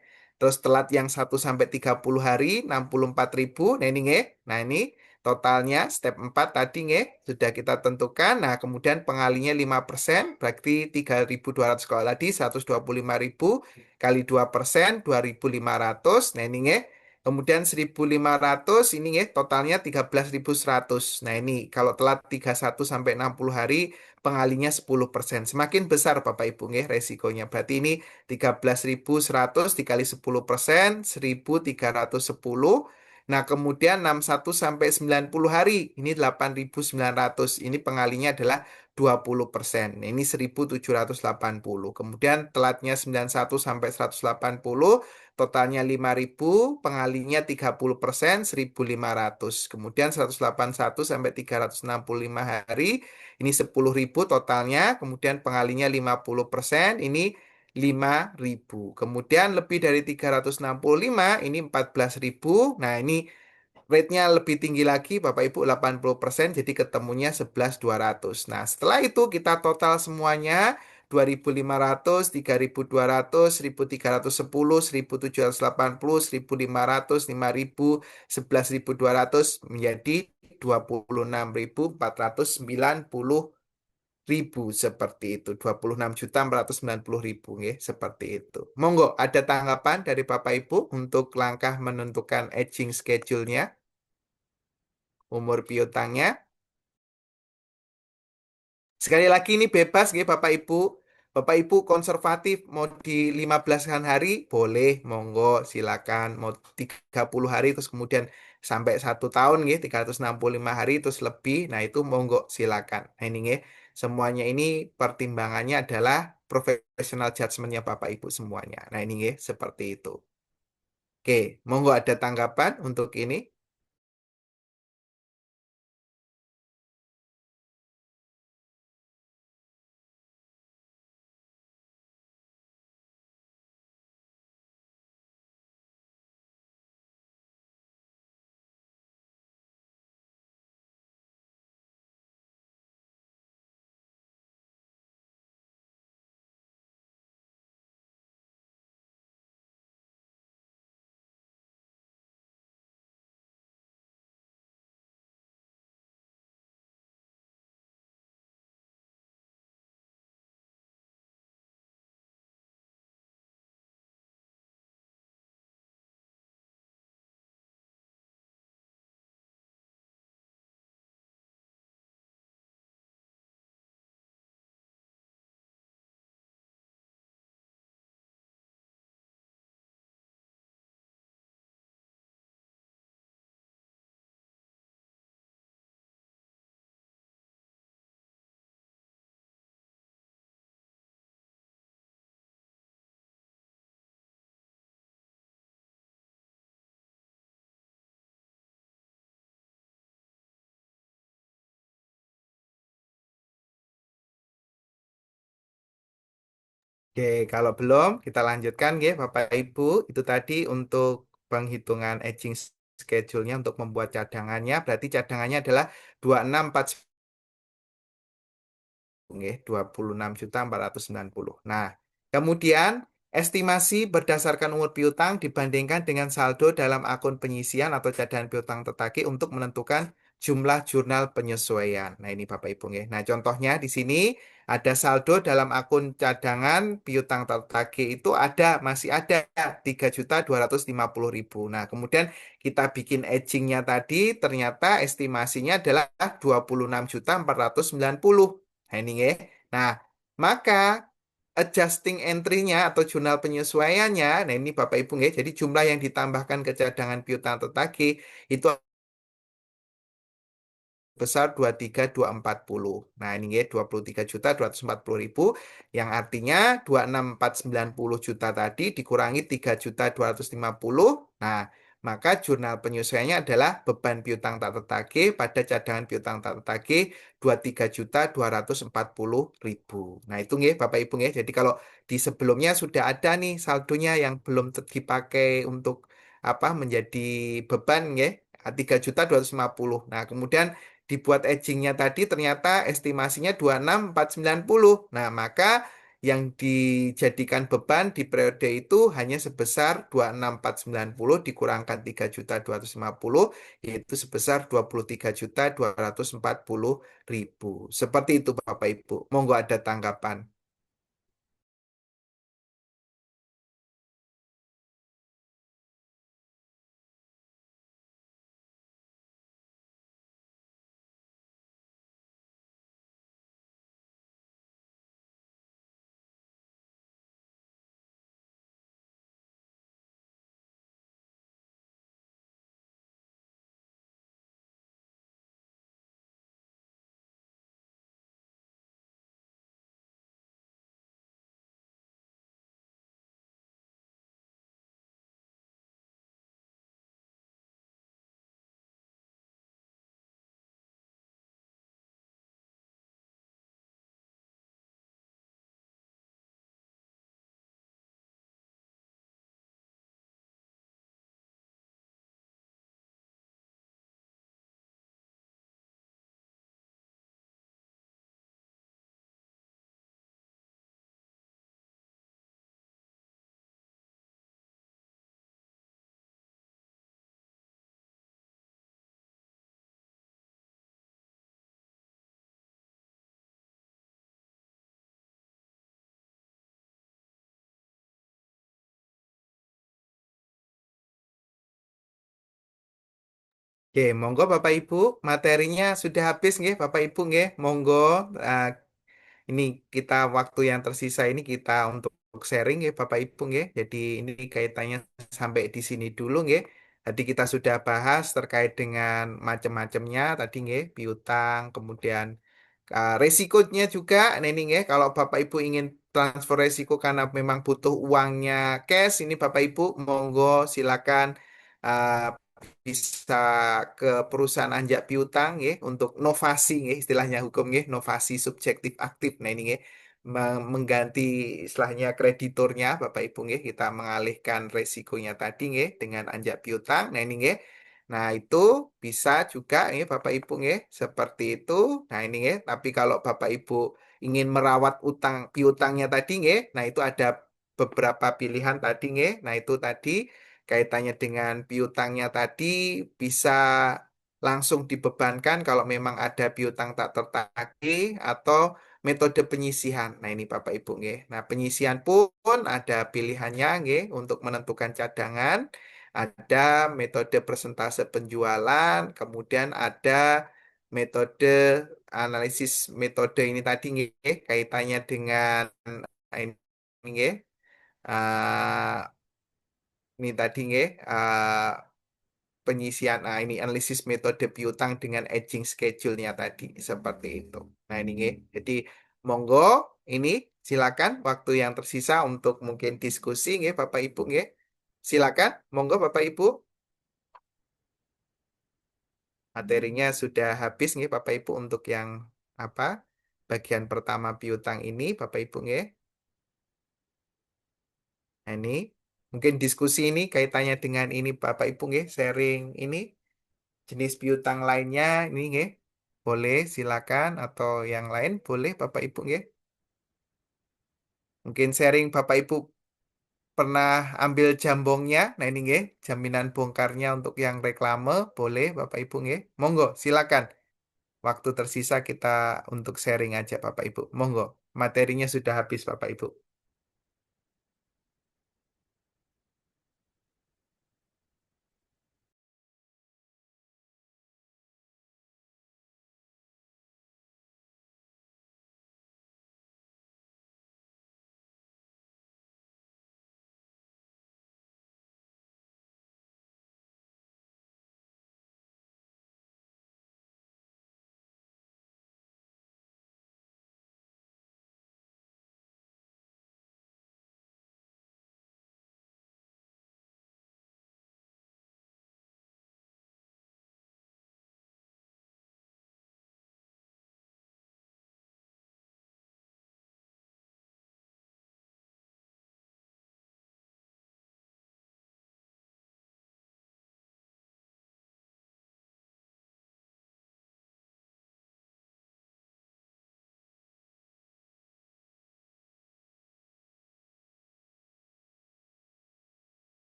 Terus telat yang 1 sampai 30 hari 64.000. Nah, ini nggih. Nah, ini totalnya step 4 tadi nggih sudah kita tentukan. Nah, kemudian pengalinya 5%, berarti 3.200 kalau tadi 125.000 kali 2%, 2.500. Nah, ini nggih. Kemudian 1.500 ini ya totalnya 13.100. Nah, ini kalau telat 31 sampai 60 hari pengalinya 10%. Semakin besar Bapak Ibu nggih resikonya. Berarti ini 13.100 dikali 10%, 1.310. Nah, kemudian 61 sampai 90 hari ini 8.900. Ini pengalinya adalah 20%. Nah, ini 1.780. Kemudian telatnya 91 sampai 180. Totalnya 5.000, pengalinya 30%, 1.500. Kemudian 181 sampai 365 hari, ini 10.000 totalnya. Kemudian pengalinya 50%, ini 5.000. Kemudian lebih dari 365, ini 14.000. Nah, ini rate-nya lebih tinggi lagi, Bapak Ibu, 80%, jadi ketemunya 11.200. Nah, setelah itu kita total semuanya, 2.500, 3.200, 1.310, 1.780, 1.500, 5.000, 11.200 menjadi 26.490.000 seperti itu. 26.490.000 nggih, seperti itu. Monggo ada tanggapan dari Bapak Ibu untuk langkah menentukan aging schedule-nya, umur piutangnya. Sekali lagi ini bebas nggih Bapak Ibu. Bapak Ibu konservatif mau di 15-an hari boleh, monggo silakan. Mau 30 hari terus kemudian sampai 1 tahun nggih, 365 hari terus lebih. Nah, itu monggo silakan. Nah, ini nggih. Semuanya ini pertimbangannya adalah professional judgment-nya Bapak Ibu semuanya. Nah, ini nggih seperti itu. Oke, monggo ada tanggapan untuk ini? Oke, kalau belum kita lanjutkan ya Bapak Ibu. Itu tadi untuk penghitungan aging schedule-nya untuk membuat cadangannya. Berarti cadangannya adalah 2649, nggih, 26.490. Nah, Kemudian, estimasi berdasarkan umur piutang dibandingkan dengan saldo dalam akun penyisian atau cadangan piutang tertagih untuk menentukan jumlah jurnal penyesuaian. Nah, ini Bapak Ibu ya. Nah, contohnya di sini ada saldo dalam akun cadangan piutang tertagih itu masih ada 3.250.000. Nah, kemudian kita bikin edgingnya tadi ternyata estimasinya adalah 26.490. Nah, ini ya. Nah, maka adjusting entry-nya atau jurnal penyesuaiannya, nah ini Bapak Ibu ya, jadi jumlah yang ditambahkan ke cadangan piutang tertagih itu besar 23.240. Nah, ini ya 23.240.000 yang artinya 26.490 juta tadi dikurangi 3.250. Nah, maka jurnal penyesuaiannya adalah beban piutang tak tertagih pada cadangan piutang tak tertagih 23.240.000. Nah, itu ya Bapak Ibu ya. Jadi kalau di sebelumnya sudah ada nih saldonya yang belum dipakai untuk menjadi beban ya 3.250. Nah, kemudian dibuat edgingnya tadi ternyata estimasinya 26.490. Nah, maka yang dijadikan beban di periode itu hanya sebesar 26.490 dikurangkan 3.250 yaitu sebesar 23.240.000. Seperti itu Bapak Ibu. Monggo ada tanggapan. Oke, monggo Bapak Ibu, materinya sudah habis nggih Bapak Ibu nggih. Monggo eh, ini kita waktu yang tersisa ini kita untuk sharing ya Bapak Ibu ya. Jadi ini kaitannya sampai di sini dulu ya. Tadi kita sudah bahas terkait dengan macam-macamnya tadi ya, piutang, kemudian resikonya juga. Nah ini ya, kalau Bapak Ibu ingin transfer resiko karena memang butuh uangnya cash, ini Bapak Ibu monggo silakan uh, bisa ke perusahaan anjak piutang ya untuk novasi ya istilahnya hukum ya novasi subjektif aktif. Nah ini ya mengganti istilahnya krediturnya Bapak Ibu ya kita mengalihkan resikonya tadi ya dengan anjak piutang. Nah ini ya. Nah itu bisa juga ya Bapak Ibu ya seperti itu. Nah ini ya tapi kalau Bapak Ibu ingin merawat utang piutangnya tadi ya, nah itu ada beberapa pilihan tadi ya. Nah itu tadi kaitannya dengan piutangnya tadi bisa langsung dibebankan kalau memang ada piutang tak tertagih atau metode penyisihan. Nah, ini Bapak Ibu nggih. Nah, penyisihan pun ada pilihannya nggih untuk menentukan cadangan, ada metode persentase penjualan, kemudian ada metode analisis metode ini tadi nggih kaitannya dengan ini nggih. Ini tadi nggih penyisian ini analisis metode piutang dengan edging schedule-nya tadi seperti itu. Nah ini nggih. Jadi monggo ini silakan waktu yang tersisa untuk mungkin diskusi nggih Bapak Ibu nggih. Silakan monggo Bapak Ibu. Materinya sudah habis nggih Bapak Ibu untuk yang apa? Bagian pertama piutang ini Bapak Ibu nggih. Nah, ini mungkin diskusi ini kaitannya dengan ini Bapak Ibu nggih sharing ini jenis piutang lainnya ini nggih. Boleh silakan atau yang lain boleh Bapak Ibu nggih. Mungkin sharing Bapak Ibu pernah ambil jambongnya. Nah ini nggih, jaminan bongkarnya untuk yang reklame, boleh Bapak Ibu nggih. Monggo, silakan. Waktu tersisa kita untuk sharing aja Bapak Ibu. Monggo, materinya sudah habis Bapak Ibu.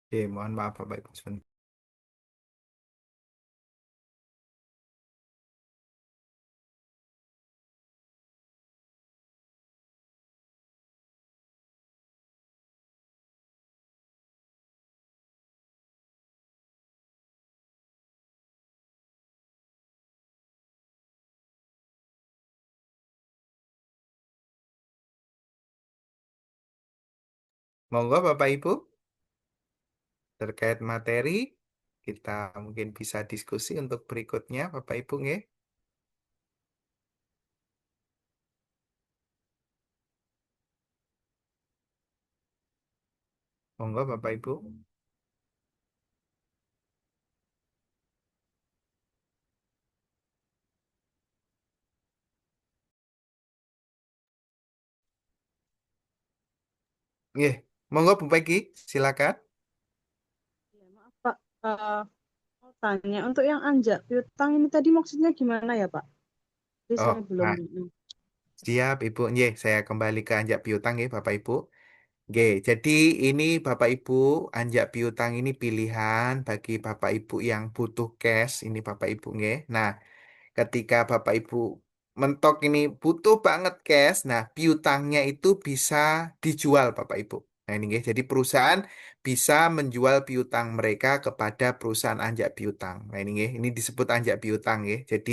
Oke, mohon maaf Bapak Ibu sebentar. Monggo Bapak Ibu, terkait materi, kita mungkin bisa diskusi untuk berikutnya Bapak Ibu nggih. Monggo Bapak Ibu. Nggih, monggo Bu Peggy, silakan. Ya, maaf Pak, mau tanya untuk yang anjak piutang ini tadi maksudnya gimana ya Pak? Jadi Oh, saya belum. nah, siap Ibu. Nggih, saya kembali ke anjak piutang nggih Bapak Ibu. Nggih, jadi ini Bapak Ibu, anjak piutang ini pilihan bagi Bapak Ibu yang butuh cash, ini Bapak Ibu nggih. Nah, ketika Bapak Ibu mentok ini butuh banget cash, nah piutangnya itu bisa dijual Bapak Ibu. Nah ini nggih, jadi perusahaan bisa menjual piutang mereka kepada perusahaan anjak piutang. Nah ini nggih, ini disebut anjak piutang nggih. Jadi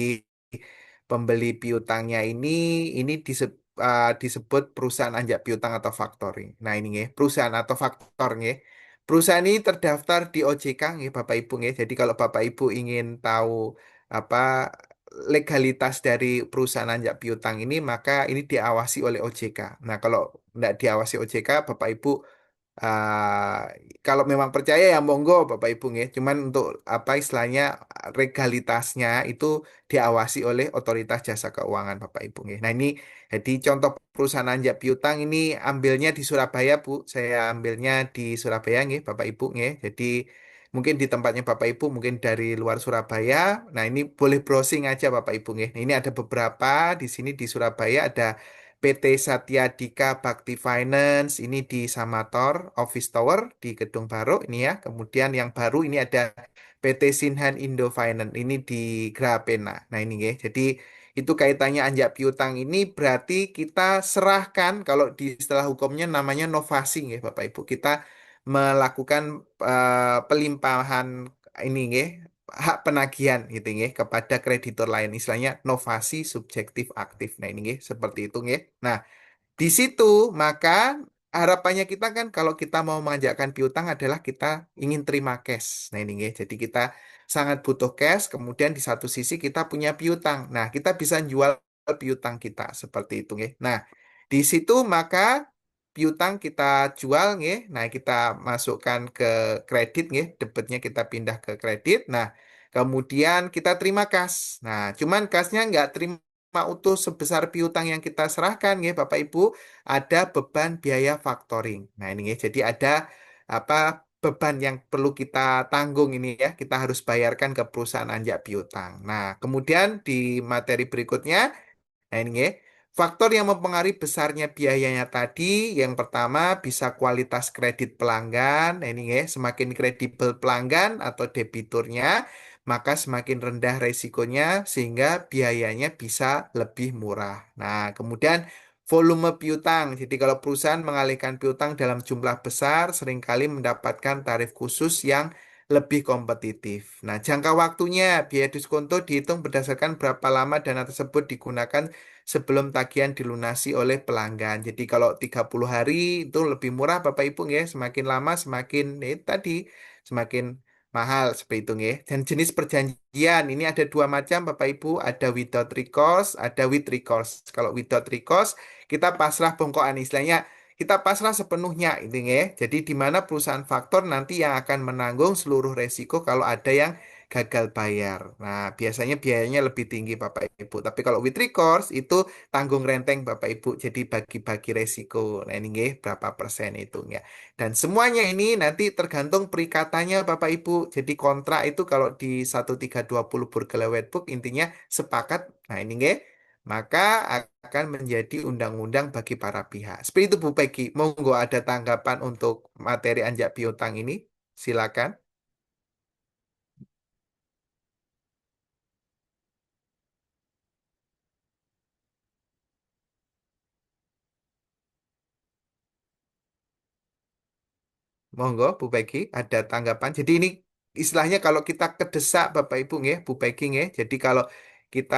pembeli piutangnya ini disebut perusahaan anjak piutang atau factoring. Nah ini nggih, perusahaan atau faktor nggih. Perusahaan ini terdaftar di OJK nggih Bapak Ibu nggih. Jadi kalau Bapak Ibu ingin tahu apa legalitas dari perusahaan anjak piutang ini, maka ini diawasi oleh OJK. Nah, kalau tidak diawasi OJK, Bapak Ibu ah, kalau memang percaya ya monggo Bapak Ibu nggih. Cuman untuk apa istilahnya legalitasnya itu diawasi oleh Otoritas Jasa Keuangan Bapak Ibu nggih. Nah, ini jadi contoh perusahaan anjak piutang ini ambilnya di Surabaya Bu. Saya ambilnya di Surabaya nggih Bapak Ibu nggih. Jadi mungkin di tempatnya Bapak Ibu mungkin dari luar Surabaya. Nah, ini boleh browsing aja Bapak Ibu nggih. Nah, ini ada beberapa di sini di Surabaya ada PT Satya Dika Bakti Finance ini di Samator Office Tower di Gedung Baru ini ya. Kemudian yang baru ini ada PT Sinhan Indo Finance ini di Grapena. Nah ini ya. Jadi itu kaitannya anjak piutang ini berarti kita serahkan kalau di istilah hukumnya namanya novasi ya Bapak Ibu. Kita melakukan pelimpahan ini ya hak penagihan gitu nggih kepada kreditur lain istilahnya novasi subjektif aktif. Nah ini nggih seperti itu nggih. Nah, di situ maka harapannya kita kan kalau kita mau mengajakkan piutang adalah kita ingin terima cash. Nah ini nggih. Jadi kita sangat butuh cash, kemudian di satu sisi kita punya piutang. Nah, kita bisa jual piutang kita seperti itu nggih. Nah, di situ maka piutang kita jual nggih. Nah, kita masukkan ke kredit nggih, debitnya kita pindah ke kredit. Nah, kemudian kita terima kas. Nah, cuman kasnya nggak terima utuh sebesar piutang yang kita serahkan nggih, Bapak Ibu, ada beban biaya faktoring. Nah, ini nggih. Jadi ada apa beban yang perlu kita tanggung ini ya, kita harus bayarkan ke perusahaan anjak piutang. Nah, kemudian di materi berikutnya, nah ini ya, faktor yang mempengaruhi besarnya biayanya tadi, yang pertama bisa kualitas kredit pelanggan. Nah ini ya, semakin kredibel pelanggan atau debiturnya, maka semakin rendah resikonya sehingga biayanya bisa lebih murah. Nah, kemudian volume piutang. Jadi kalau perusahaan mengalihkan piutang dalam jumlah besar, seringkali mendapatkan tarif khusus yang lebih kompetitif. Nah, jangka waktunya, biaya diskonto dihitung berdasarkan berapa lama dana tersebut digunakan sebelum tagihan dilunasi oleh pelanggan. Jadi kalau 30 hari itu lebih murah Bapak Ibu ya, semakin lama semakin tadi semakin mahal seperti itu ya. Dan jenis perjanjian ini ada dua macam Bapak Ibu, ada without recourse, ada with recourse. Kalau without recourse kita pasrah bongkoan istilahnya kita pasrah sepenuhnya itu ya. Jadi di mana perusahaan faktor nanti yang akan menanggung seluruh resiko kalau ada yang gagal bayar. Nah, biasanya biayanya lebih tinggi Bapak Ibu. Tapi kalau with recourse itu tanggung renteng Bapak Ibu. Jadi bagi-bagi resiko. Nah, ini nggih, berapa persen itu ya. Dan semuanya ini nanti tergantung perikatannya Bapak Ibu. Jadi kontrak itu kalau di 1320 Burgerlewet Book intinya sepakat. Nah, ini nggih, maka akan menjadi undang-undang bagi para pihak. Seperti itu Bu Peggy. Monggo ada tanggapan untuk materi anjak piutang ini? Silakan. Monggo, Bu Peggy, ada tanggapan. Jadi ini istilahnya kalau kita kedesak Bapak Ibu nggih, Bu Peggy nggih. Jadi kalau kita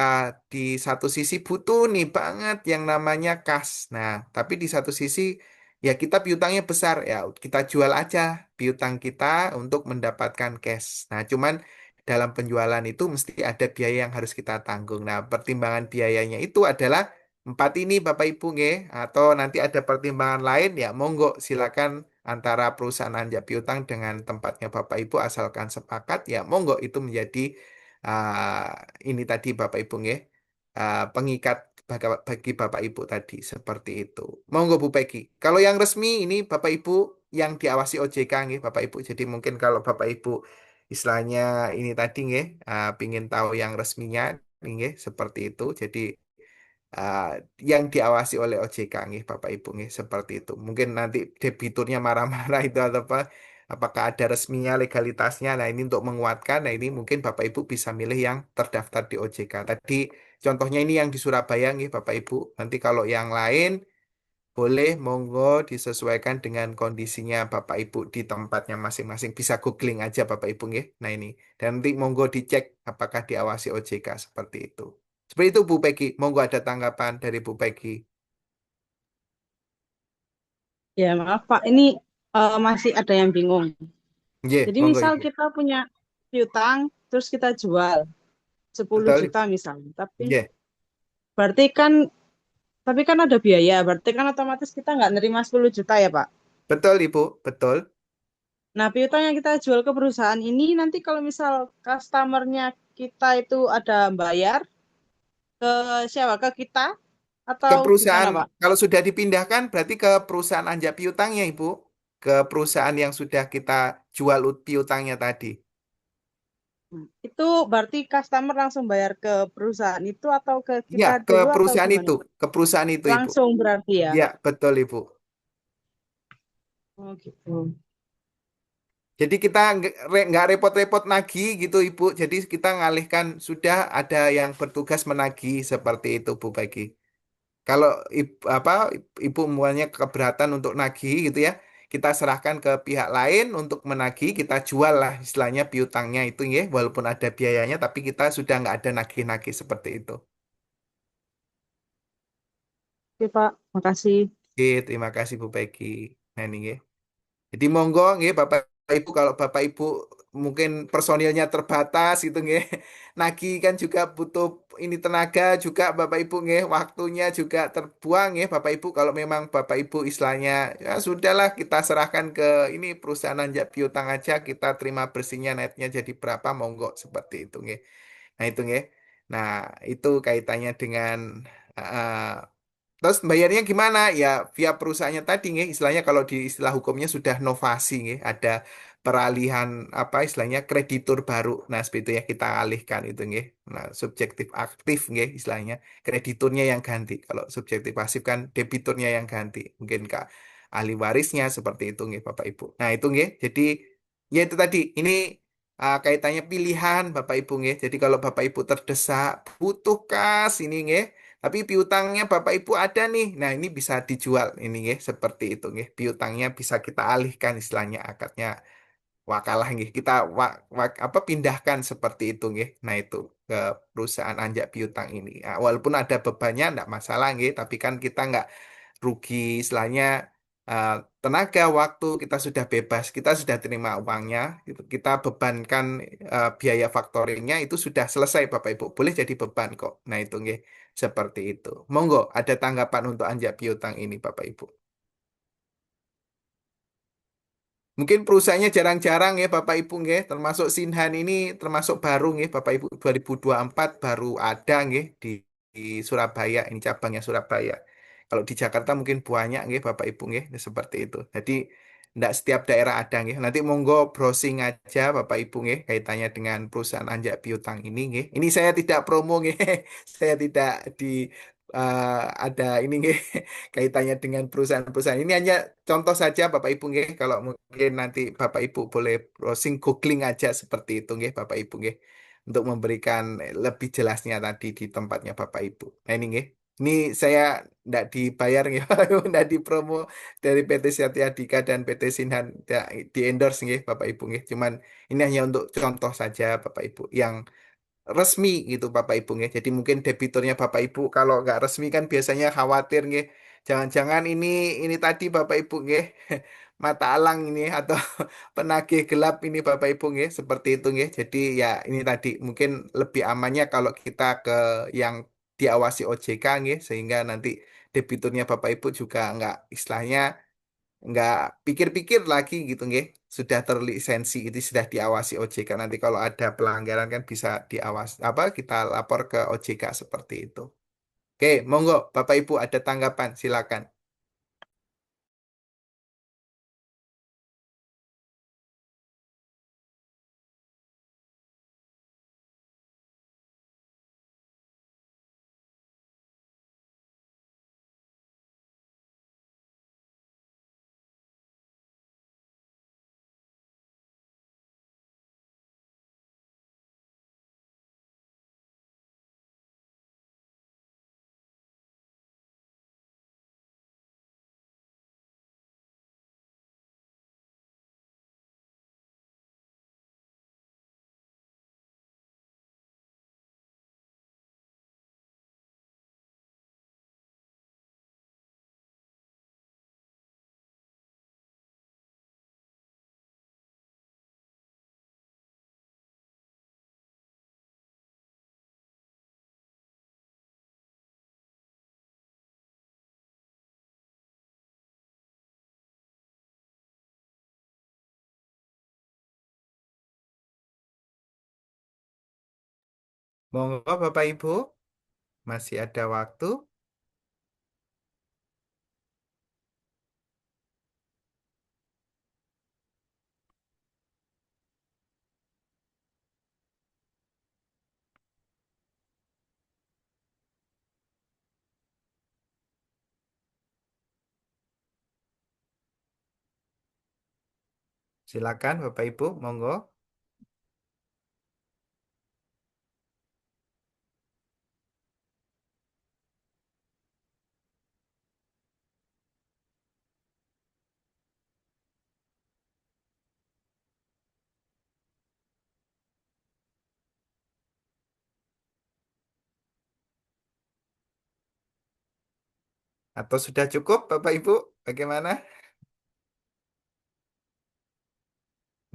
di satu sisi butuh nih banget yang namanya kas. Nah, tapi di satu sisi ya kita piutangnya besar ya, kita jual aja piutang kita untuk mendapatkan cash. Nah, cuman dalam penjualan itu mesti ada biaya yang harus kita tanggung. Nah, pertimbangan biayanya itu adalah empat ini Bapak Ibu nggih, atau nanti ada pertimbangan lain ya monggo silakan antara perusahaan anjak piutang dengan tempatnya Bapak Ibu asalkan sepakat ya monggo itu menjadi ini tadi Bapak Ibu nggih, pengikat bagi Bapak Ibu tadi seperti itu. Monggo Bu Peggy. Kalau yang resmi ini Bapak Ibu yang diawasi OJK nggih Bapak Ibu. Jadi mungkin kalau Bapak Ibu istilahnya ini tadi nggih, pingin tahu yang resminya nggih seperti itu. Jadi uh, yang diawasi oleh OJK nih Bapak Ibu nih seperti itu. Mungkin nanti debiturnya marah-marah itu atau apa apakah ada resminya legalitasnya. Nah, ini untuk menguatkan. Nah, ini mungkin Bapak Ibu bisa milih yang terdaftar di OJK. Tadi contohnya ini yang di Surabaya nih Bapak Ibu. Nanti kalau yang lain boleh monggo disesuaikan dengan kondisinya Bapak Ibu di tempatnya masing-masing. Bisa googling aja Bapak Ibu nggih. Nah ini. Dan nanti monggo dicek apakah diawasi OJK seperti itu. Seperti itu Bu Peggy. Monggo ada tanggapan dari Bu Peggy. Ya, maaf Pak, ini masih ada yang bingung. Nggih, Jadi monggo misal Ibu. kita punya piutang, terus kita jual 10 Betul? juta misalnya. Nggih. Berarti kan, tapi kan ada biaya, berarti kan otomatis kita nggak nerima 10 juta ya Pak. Betul Ibu, betul. Nah, piutang yang kita jual ke perusahaan ini nanti kalau misal customernya kita itu ada bayar ke siapa? Ke kita Ke atau gimana perusahaan, Pak? kalau sudah dipindahkan berarti ke perusahaan anjak piutangnya Ibu. Ke perusahaan yang sudah kita jual piutangnya tadi. Itu berarti customer langsung bayar ke perusahaan itu atau ke Ya, kita ke dulu atau perusahaan gimana? itu. Ke perusahaan itu Ibu. Langsung berarti ya. Ya, betul Ibu. Oh gitu. Jadi kita nggak repot-repot nagih gitu Ibu. Jadi kita ngalihkan sudah ada yang bertugas menagih seperti itu Bu Peggy. Kalau ibu muanya keberatan untuk nagih gitu ya, kita serahkan ke pihak lain untuk menagih, kita jual lah istilahnya piutangnya itu ya, walaupun ada biayanya, tapi kita sudah nggak ada nagih-nagih seperti itu. Oke Pak, makasih. Oke, terima kasih Bu Peggy. Nah ini ya. Jadi monggo nggih Bapak Ibu kalau Bapak Ibu mungkin personilnya terbatas gitu nggih. Nagi kan juga butuh ini tenaga juga Bapak Ibu nggih, waktunya juga terbuang ya Bapak Ibu. Kalau memang Bapak Ibu istilahnya ya sudahlah kita serahkan ke ini perusahaan nanjak piutang aja, kita terima bersihnya netnya jadi berapa monggo seperti itu nggih. Nah itu nggih. Nah, itu kaitannya dengan terus bayarnya gimana? Ya via perusahaannya tadi nggih, istilahnya kalau di istilah hukumnya sudah novasi nggih, ada peralihan apa istilahnya kreditur baru. Nah, seperti itu ya kita alihkan itu nggih. Nah, subjektif aktif nggih istilahnya, krediturnya yang ganti. Kalau subjektif pasif kan debiturnya yang ganti. Mungkin Kak ahli warisnya seperti itu nggih Bapak Ibu. Nah, itu nggih. Jadi ya itu tadi ini kaitannya pilihan Bapak Ibu nggih. Jadi kalau Bapak Ibu terdesak butuh kas ini nggih, tapi piutangnya Bapak Ibu ada nih. Nah, ini bisa dijual ini nggih, seperti itu nggih. Piutangnya bisa kita alihkan istilahnya akadnya wakalah nggih. Kita apa pindahkan seperti itu nggih. Nah, itu ke perusahaan anjak piutang ini. Nah, walaupun ada bebannya enggak masalah nggih, tapi kan kita enggak rugi istilahnya eh, tenaga waktu kita sudah bebas, kita sudah terima uangnya, gitu. Kita bebankan biaya faktoringnya itu sudah selesai Bapak Ibu. Boleh jadi beban kok. Nah, itu nggih. Seperti itu. Monggo, ada tanggapan untuk anjak piutang ini, Bapak Ibu. Mungkin perusahaannya jarang-jarang ya, Bapak Ibu nggih. Termasuk Sinhan ini termasuk baru nggih, Bapak Ibu 2024 baru ada nggih di Surabaya, ini cabangnya Surabaya. Kalau di Jakarta mungkin banyak nggih, Bapak Ibu nggih, seperti itu. Jadi tidak setiap daerah ada nggih. Nanti monggo browsing aja Bapak Ibu nggih kaitannya dengan perusahaan anjak piutang ini nggih. Ini saya tidak promo nggih. Saya tidak di ada ini nggih kaitannya dengan perusahaan-perusahaan. Ini hanya contoh saja Bapak Ibu nggih. Kalau mungkin nanti Bapak Ibu boleh browsing googling aja seperti itu nggih Bapak Ibu nggih. Untuk memberikan lebih jelasnya tadi di tempatnya Bapak Ibu. Nah ini nggih. Ini saya tidak dibayar nggih, tidak dipromo dari PT Setia dan PT Sinhan tidak di endorse nggih Bapak Ibu nggih. Cuman ini hanya untuk contoh saja Bapak Ibu yang resmi gitu Bapak Ibu nggih. Jadi mungkin debiturnya Bapak Ibu kalau nggak resmi kan biasanya khawatir nggih. Jangan-jangan ini tadi Bapak Ibu nggih mata alang ini atau penagih gelap ini Bapak Ibu nggih seperti itu nggih. Jadi ya ini tadi mungkin lebih amannya kalau kita ke yang diawasi OJK nggih sehingga nanti debiturnya Bapak Ibu juga nggak istilahnya nggak pikir-pikir lagi gitu nggih sudah terlisensi itu sudah diawasi OJK nanti kalau ada pelanggaran kan bisa diawas apa kita lapor ke OJK seperti itu. Oke, monggo Bapak Ibu ada tanggapan silakan. Monggo Bapak Ibu masih ada waktu. Silakan Bapak Ibu monggo. Atau sudah cukup Bapak Ibu? Bagaimana?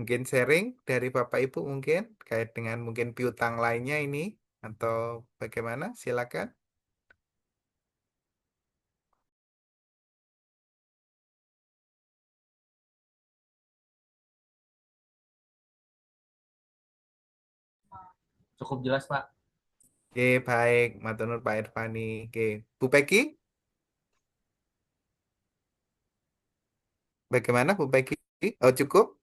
Mungkin sharing dari Bapak Ibu mungkin kait dengan mungkin piutang lainnya ini atau bagaimana? Silakan. Cukup jelas, Pak. Oke, baik. Matur nuwun Pak Irfani. Oke, Bu Peggy, bagaimana Bu Peggy? Oh, cukup?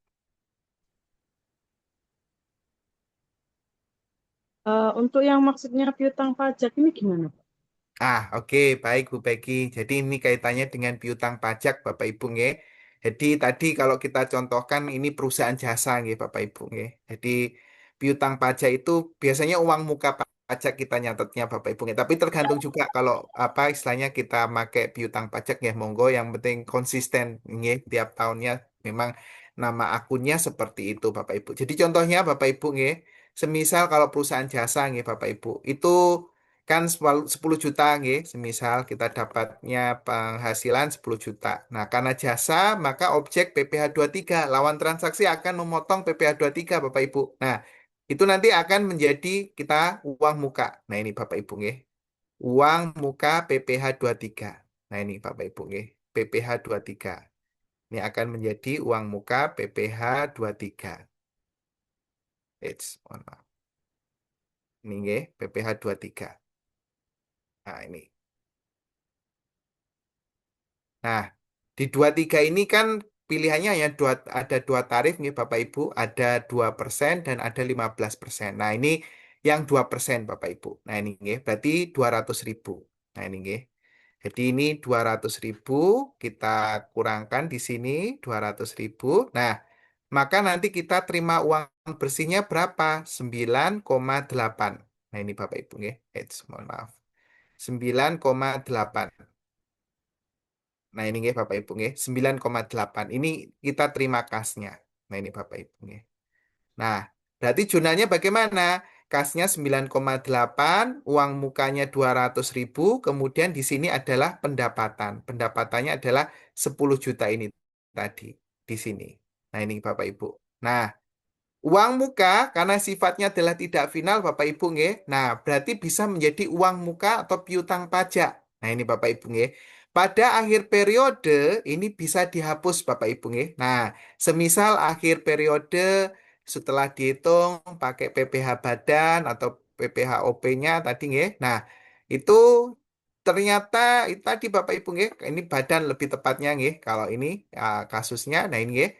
Untuk yang maksudnya piutang pajak ini gimana, Pak? Oke, baik Bu Peggy. Jadi ini kaitannya dengan piutang pajak Bapak Ibu nggih. Jadi tadi kalau kita contohkan ini perusahaan jasa nggih Bapak Ibu nggih. Jadi piutang pajak itu biasanya uang muka pajak kita nyatetnya Bapak Ibu nggih. Tapi tergantung juga kalau apa istilahnya kita pakai piutang pajak ya monggo yang penting konsisten nggih tiap tahunnya memang nama akunnya seperti itu Bapak Ibu. Jadi contohnya Bapak Ibu nggih, semisal kalau perusahaan jasa nggih Bapak Ibu, itu kan 10 juta nggih, semisal kita dapatnya penghasilan 10 juta. Nah, karena jasa, maka objek PPh tiga lawan transaksi akan memotong PPh tiga Bapak Ibu. Nah, itu nanti akan menjadi kita uang muka. Nah, ini Bapak Ibu nggih. Uang muka PPh tiga. Nah, ini Bapak Ibu nggih. PPh tiga. Ini akan menjadi uang muka PPh tiga. Mohon maaf. Ini nggih, PPh tiga. Nah, ini. Nah, di 23 ini kan pilihannya hanya ada dua tarif nih Bapak Ibu, ada 2% dan ada 15%. Nah, ini yang 2% Bapak Ibu. Nah, ini nggih, berarti 200.000. Nah, ini nggih. Jadi ini 200.000 kita kurangkan di sini 200.000. Nah, maka nanti kita terima uang bersihnya berapa? 9,8. Nah, ini Bapak Ibu nggih. Mohon maaf. 9,8. Nah, ini nggih Bapak Ibu nggih, 9,8. Ini kita terima kasnya. Nah, ini Bapak Ibu nggih. Nah, berarti jurnalnya bagaimana? Kasnya 9,8, uang mukanya 200.000, kemudian di sini adalah pendapatan. Pendapatannya adalah 10 juta ini tadi di sini. Nah, ini Bapak Ibu. Nah, uang muka karena sifatnya adalah tidak final Bapak Ibu nggih. Nah, berarti bisa menjadi uang muka atau piutang pajak. Nah, ini Bapak Ibu nggih. Pada akhir periode ini bisa dihapus Bapak Ibu nggih. Nah, semisal akhir periode setelah dihitung pakai PPh badan atau PPh-OP-nya tadi nggih. Nah, itu ternyata itu tadi Bapak Ibu nggih, ini badan lebih tepatnya nggih kalau ini kasusnya. Nah, ini nggih.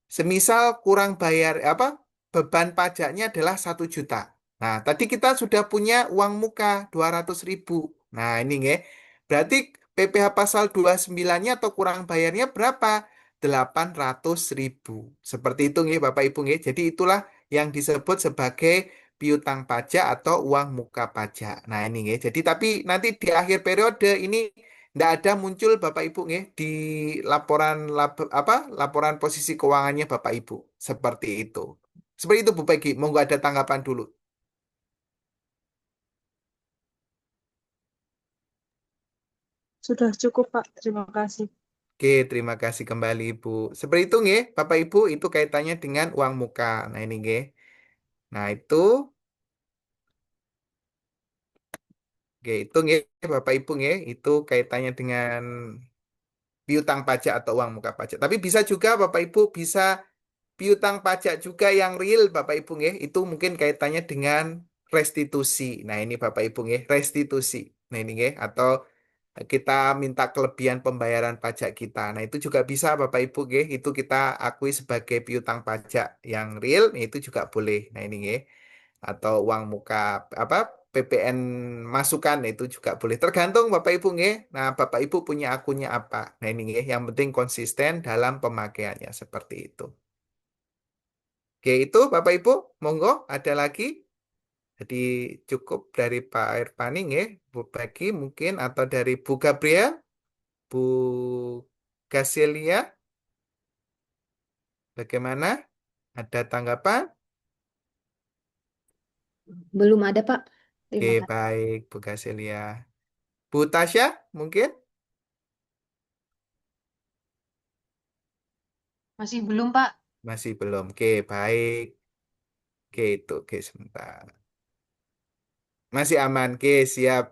Semisal kurang bayar apa beban pajaknya adalah 1 juta. Nah, tadi kita sudah punya uang muka 200.000. Nah, ini nggih. Berarti PPh pasal 29-nya atau kurang bayarnya berapa? 800.000. Seperti itu nggih Bapak Ibu nggih. Jadi itulah yang disebut sebagai piutang pajak atau uang muka pajak. Nah, ini nggih. Jadi tapi nanti di akhir periode ini tidak ada muncul Bapak Ibu nggih di laporan posisi keuangannya Bapak Ibu. Seperti itu. Seperti itu Bu Peggy. Monggo ada tanggapan dulu. Sudah cukup, Pak. Terima kasih. Oke, terima kasih kembali Ibu. Seperti itu nggih, Bapak Ibu, itu kaitannya dengan uang muka. Nah, ini nggih. Nah, itu oke, itu nggih Bapak Ibu nggih, itu kaitannya dengan piutang pajak atau uang muka pajak. Tapi bisa juga Bapak Ibu bisa piutang pajak juga yang real Bapak Ibu nggih, itu mungkin kaitannya dengan restitusi. Nah, ini Bapak Ibu nggih, restitusi. Nah, ini nggih atau kita minta kelebihan pembayaran pajak kita. Nah, itu juga bisa Bapak Ibu nggih, itu kita akui sebagai piutang pajak yang real, itu juga boleh. Nah, ini nggih. Atau uang muka apa PPN masukan itu juga boleh. Tergantung Bapak Ibu nggih. Nah, Bapak Ibu punya akunnya apa. Nah, ini nggih, yang penting konsisten dalam pemakaiannya seperti itu. Oke, itu Bapak Ibu, monggo ada lagi. Jadi cukup dari Pak Irfani nggih, Bu Bagi mungkin atau dari Bu Gabriel, Bu Gaselia, bagaimana? Ada tanggapan? Belum ada, Pak. Oke, Terima kasih. baik Bu Gaselia. Bu Tasya mungkin? Masih belum, Pak. Masih belum. Oke, baik. Oke, itu. Oke, sebentar. Masih aman. Oke, siap.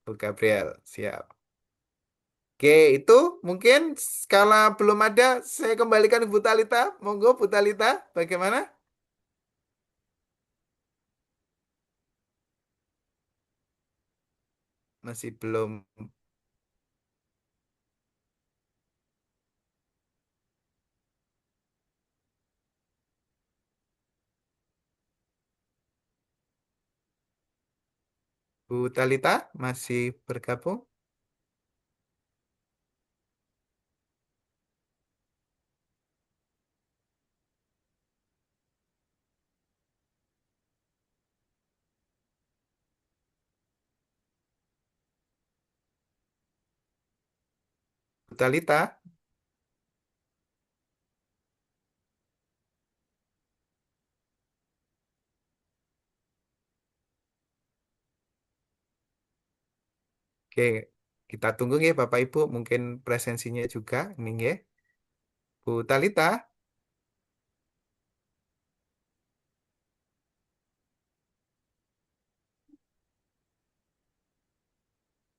Bu Gabriel, siap. Oke, itu mungkin skala belum ada, saya kembalikan ke Bu Talita. Monggo, Bu Talita, bagaimana? Masih belum. Bu Talita, masih bergabung? Bu Talita? Oke, kita tunggu ya Bapak Ibu, mungkin presensinya juga ini ya. Bu Talita?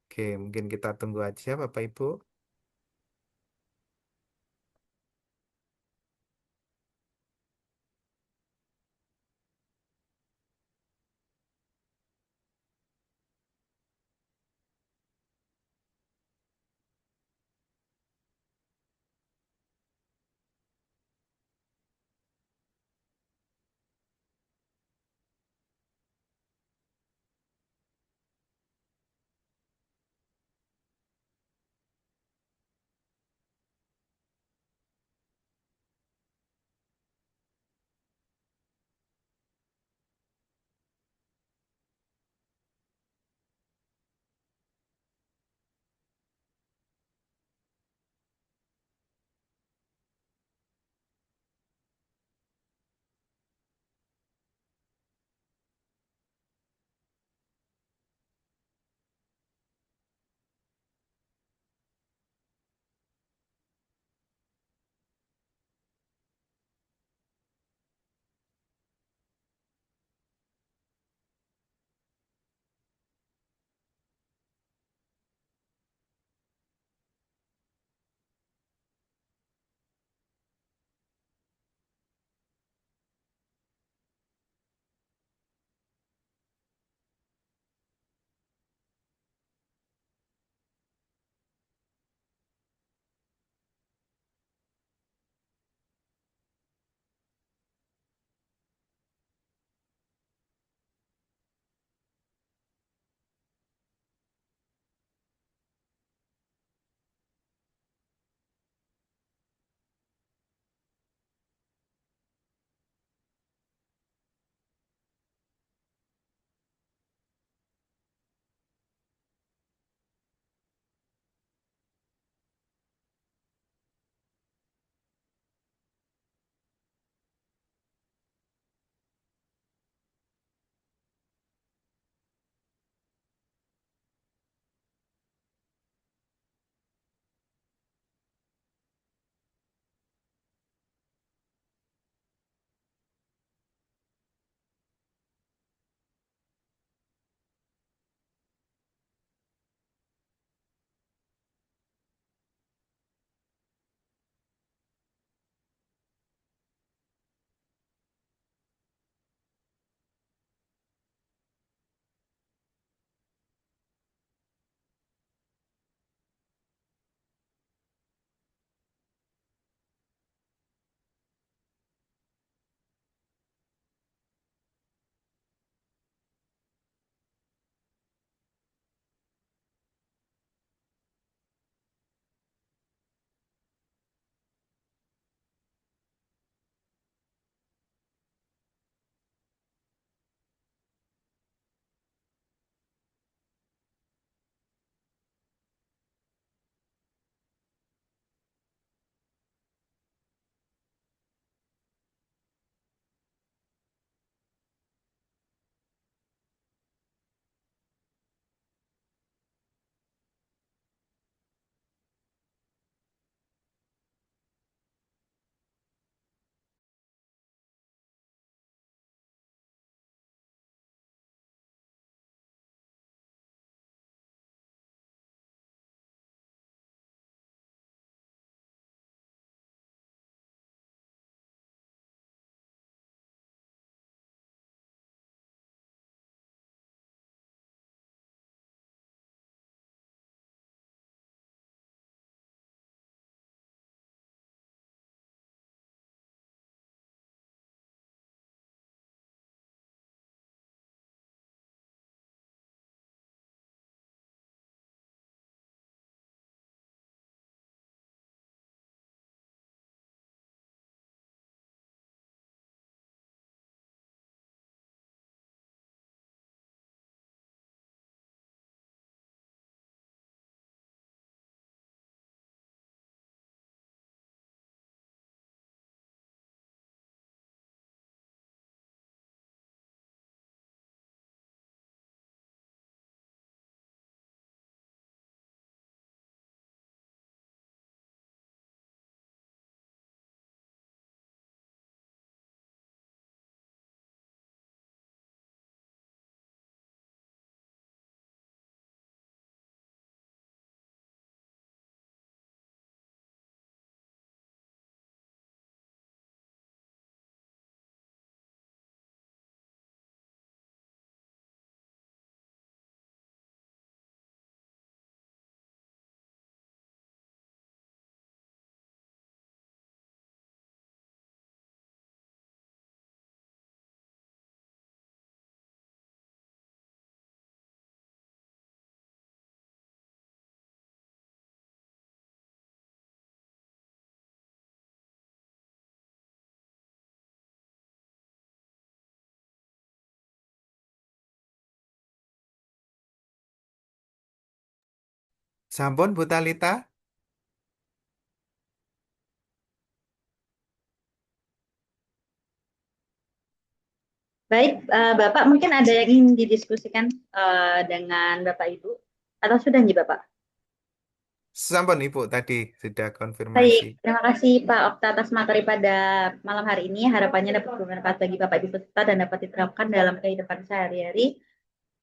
Oke, mungkin kita tunggu aja Bapak Ibu. Sampun Bu Talita? Baik, Bapak mungkin ada yang ingin didiskusikan dengan Bapak Ibu atau sudah nih Bapak? Sampun Ibu tadi sudah Baik, konfirmasi. terima kasih Pak Okta atas materi pada malam hari ini. Harapannya dapat bermanfaat bagi Bapak Ibu peserta dan dapat diterapkan dalam kehidupan sehari-hari.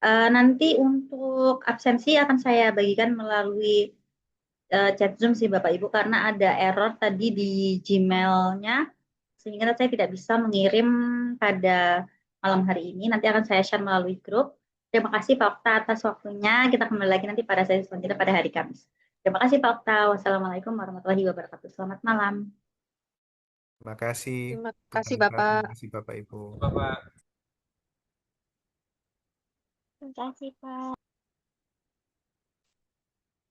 Nanti untuk absensi akan saya bagikan melalui chat Zoom sih Bapak Ibu karena ada error tadi di Gmail-nya sehingga saya tidak bisa mengirim pada malam hari ini. Nanti akan saya share melalui grup. Terima kasih Pak Okta atas waktunya. Kita kembali lagi nanti pada sesi selanjutnya pada hari Kamis. Terima kasih Pak Okta. Wassalamualaikum warahmatullahi wabarakatuh. Selamat malam. Terima kasih Terima Bu kasih Talita, Bapak. terima kasih Bapak Ibu. Bapak. Terima kasih, Pak.